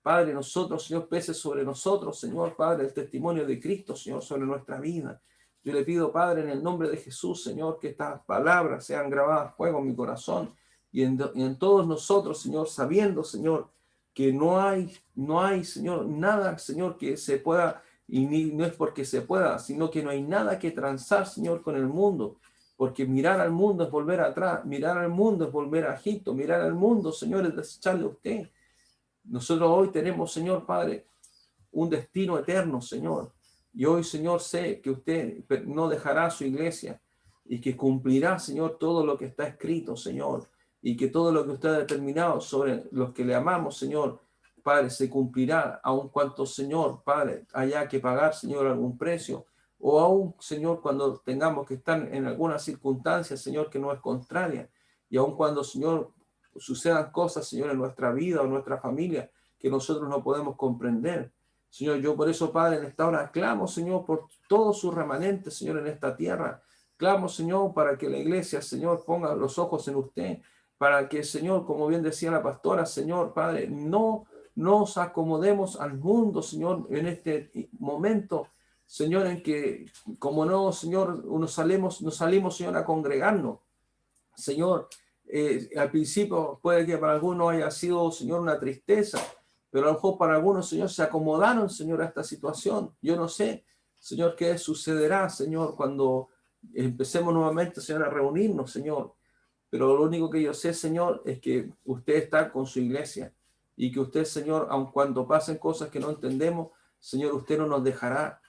Padre, nosotros, Señor, pese sobre nosotros, Señor, Padre, el testimonio de Cristo, Señor, sobre nuestra vida. Yo le pido, Padre, en el nombre de Jesús, Señor, que estas palabras sean grabadas a fuego en mi corazón y en todos nosotros, Señor, sabiendo, Señor, que no hay, Señor, nada, Señor, que se pueda, y no es porque se pueda, sino que no hay nada que transar, Señor, con el mundo, porque mirar al mundo es volver atrás, mirar al mundo es volver a Egipto, mirar al mundo, Señor, es desecharle a usted. Nosotros hoy tenemos, Señor Padre, un destino eterno, Señor. Y hoy, Señor, sé que usted no dejará su iglesia y que cumplirá, Señor, todo lo que está escrito, Señor. Y que todo lo que usted ha determinado sobre los que le amamos, Señor, Padre, se cumplirá, aun cuanto, Señor, Padre, haya que pagar, Señor, algún precio. O aún, Señor, cuando tengamos que estar en alguna circunstancia, Señor, que no es contraria. Y aun cuando, Señor, sucedan cosas, Señor, en nuestra vida o en nuestra familia que nosotros no podemos comprender. Señor, yo por eso, Padre, en esta hora clamo, Señor, por todos sus remanentes, Señor, en esta tierra. Clamo, Señor, para que la iglesia, Señor, ponga los ojos en usted, para que, Señor, como bien decía la pastora, Señor, Padre, no nos acomodemos al mundo, Señor, en este momento, Señor, en que, como no, Señor, nos salimos, Señor, a congregarnos. Señor, al principio puede que para algunos haya sido, Señor, una tristeza, pero a lo mejor para algunos, Señor, se acomodaron, Señor, a esta situación. Yo no sé, Señor, qué sucederá, Señor, cuando empecemos nuevamente, Señor, a reunirnos, Señor. Pero lo único que yo sé, Señor, es que usted está con su iglesia y que usted, Señor, aun cuando pasen cosas que no entendemos, Señor, usted no nos dejará.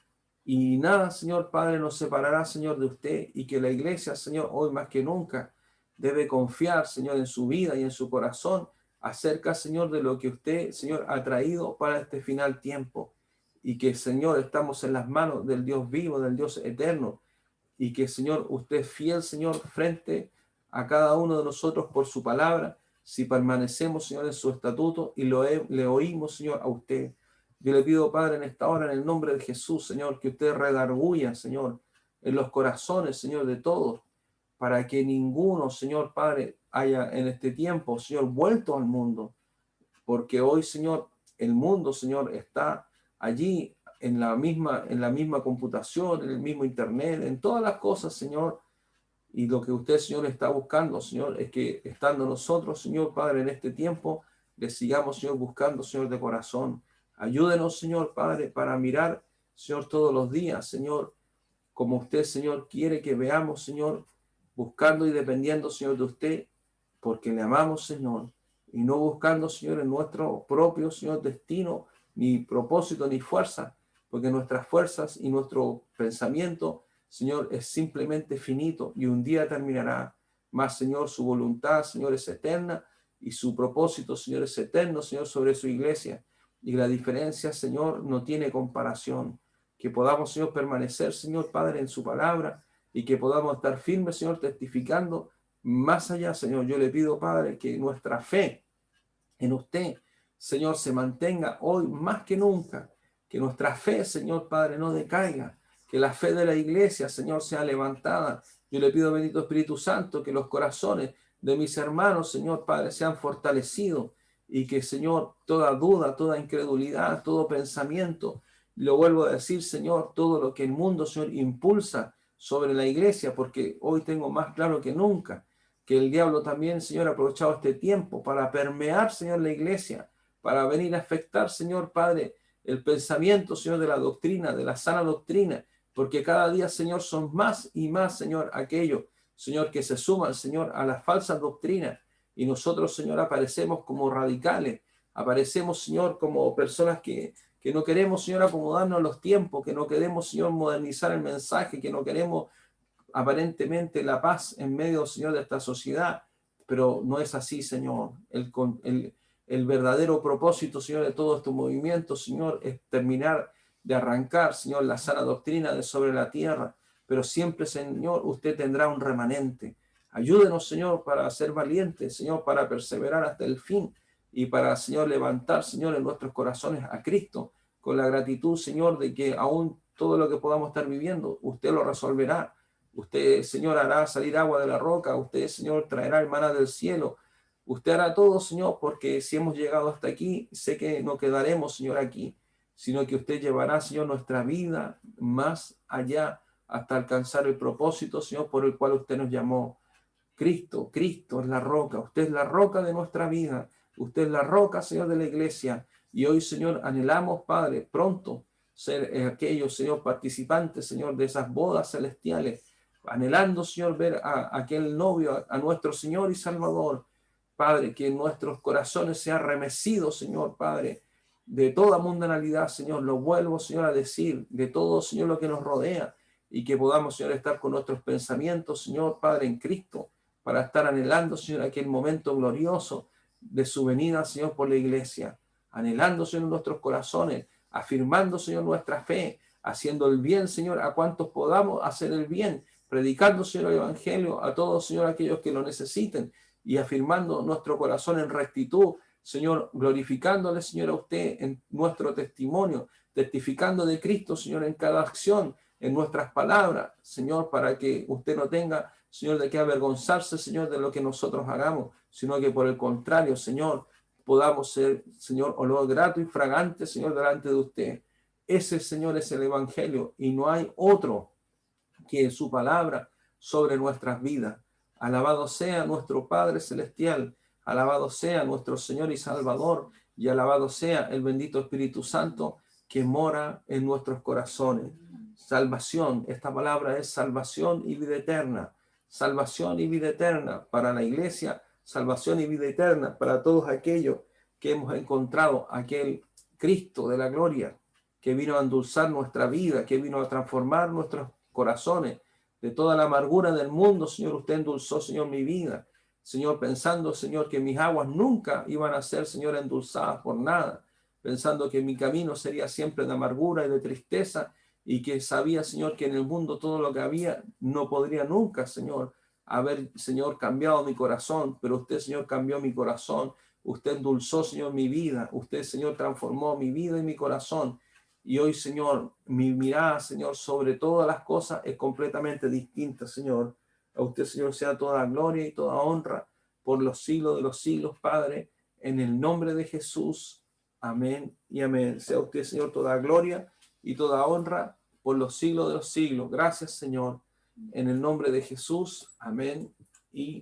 Y nada, Señor Padre, nos separará, Señor, de usted y que la iglesia, Señor, hoy más que nunca, debe confiar, Señor, en su vida y en su corazón acerca, Señor, de lo que usted, Señor, ha traído para este final tiempo. Y que, Señor, estamos en las manos del Dios vivo, del Dios eterno. Y que, Señor, usted es fiel, Señor, frente a cada uno de nosotros por su palabra, si permanecemos, Señor, en su estatuto y le oímos, Señor, a usted. Yo le pido, Padre, en esta hora, en el nombre de Jesús, Señor, que usted redarguya, Señor, en los corazones, Señor, de todos, para que ninguno, Señor Padre, haya en este tiempo, Señor, vuelto al mundo, porque hoy, Señor, el mundo, Señor, está allí en la misma computación, en el mismo internet, en todas las cosas, Señor, y lo que usted, Señor, está buscando, Señor, es que estando nosotros, Señor Padre, en este tiempo, le sigamos, Señor, buscando, Señor, de corazón. Ayúdenos, Señor Padre, para mirar, Señor, todos los días, Señor, como usted, Señor, quiere que veamos, Señor, buscando y dependiendo, Señor, de usted, porque le amamos, Señor, y no buscando, Señor, en nuestro propio, Señor, destino, ni propósito, ni fuerza, porque nuestras fuerzas y nuestro pensamiento, Señor, es simplemente finito y un día terminará. Más, Señor, su voluntad, Señor, es eterna y su propósito, Señor, es eterno, Señor, sobre su iglesia. Y la diferencia, Señor, no tiene comparación. que podamos, Señor, permanecer, Señor Padre, en su palabra y que podamos estar firmes, Señor, testificando más allá, Señor. Yo le pido, Padre, que nuestra fe en usted, Señor, se mantenga hoy más que nunca, que nuestra fe, Señor Padre, no decaiga, que la fe de la iglesia, Señor, sea levantada. Yo le pido, bendito Espíritu Santo, que los corazones de mis hermanos, Señor Padre, sean fortalecidos y que, Señor, toda duda, toda incredulidad, todo pensamiento, lo vuelvo a decir, Señor, todo lo que el mundo, Señor, impulsa sobre la iglesia, porque hoy tengo más claro que nunca que el diablo también, Señor, ha aprovechado este tiempo para permear, Señor, la iglesia, para venir a afectar, Señor Padre, el pensamiento, Señor, de la doctrina, de la sana doctrina, porque cada día, Señor, son más y más, Señor, aquellos, Señor, que se suman, Señor, a las falsas doctrinas, y nosotros, Señor, aparecemos como radicales, aparecemos, Señor, como personas que no queremos, Señor, acomodarnos a los tiempos, que no queremos, Señor, modernizar el mensaje, que no queremos aparentemente la paz en medio, Señor, de esta sociedad, pero no es así, Señor. El verdadero propósito, Señor, de todo este movimiento, Señor, es terminar de arrancar, Señor, la sana doctrina de sobre la tierra, pero siempre, Señor, usted tendrá un remanente. Ayúdenos, Señor, para ser valientes, Señor, para perseverar hasta el fin y para, Señor, levantar, Señor, en nuestros corazones a Cristo con la gratitud, Señor, de que aún todo lo que podamos estar viviendo, usted lo resolverá. Usted, Señor, hará salir agua de la roca. Usted, Señor, traerá el maná del cielo. Usted hará todo, Señor, porque si hemos llegado hasta aquí, sé que no quedaremos, Señor, aquí, sino que usted llevará, Señor, nuestra vida más allá hasta alcanzar el propósito, Señor, por el cual usted nos llamó. Cristo es la roca. Usted es la roca de nuestra vida. Usted es la roca, Señor, de la iglesia. Y hoy, Señor, anhelamos, Padre, pronto ser aquellos, Señor, participantes, Señor, de esas bodas celestiales, anhelando, Señor, ver a aquel novio, a nuestro Señor y Salvador. Padre, que en nuestros corazones sea remecido, Señor, Padre, de toda mundanalidad, Señor. Lo vuelvo, Señor, a decir, de todo, Señor, lo que nos rodea, y que podamos, Señor, estar con nuestros pensamientos, Señor, Padre, en Cristo, para estar anhelando, Señor, aquel momento glorioso de su venida, Señor, por la iglesia. Anhelando, Señor, nuestros corazones, afirmando, Señor, nuestra fe, haciendo el bien, Señor, a cuantos podamos hacer el bien, predicando, Señor, el Evangelio a todos, Señor, aquellos que lo necesiten, y afirmando nuestro corazón en rectitud, Señor, glorificándole, Señor, a usted en nuestro testimonio, testificando de Cristo, Señor, en cada acción, en nuestras palabras, Señor, para que usted no tenga, Señor, de qué avergonzarse, Señor, de lo que nosotros hagamos, sino que por el contrario, Señor, podamos ser, Señor, olor grato y fragante, Señor, delante de usted. Ese, Señor, es el Evangelio y no hay otro que su palabra sobre nuestras vidas. Alabado sea nuestro Padre Celestial, alabado sea nuestro Señor y Salvador, y alabado sea el bendito Espíritu Santo que mora en nuestros corazones. Salvación, esta palabra es salvación y vida eterna. Salvación y vida eterna para la iglesia, salvación y vida eterna para todos aquellos que hemos encontrado aquel Cristo de la gloria, que vino a endulzar nuestra vida, que vino a transformar nuestros corazones, de toda la amargura del mundo, Señor, usted endulzó, Señor, mi vida. Señor, pensando, Señor, que mis aguas nunca iban a ser, Señor, endulzadas por nada, pensando que mi camino sería siempre de amargura y de tristeza, y que sabía, Señor, que en el mundo todo lo que había no podría nunca, Señor, haber, Señor, cambiado mi corazón, pero usted, Señor, cambió mi corazón, usted endulzó, Señor, mi vida, usted, Señor, transformó mi vida y mi corazón. Y hoy, Señor, mi mirada, Señor, sobre todas las cosas es completamente distinta, Señor. A usted, Señor, sea toda gloria y toda honra por los siglos de los siglos, Padre, en el nombre de Jesús. Amén y amén. Sea usted, Señor, toda gloria y toda honra por los siglos de los siglos. Gracias, Señor. En el nombre de Jesús. Amén y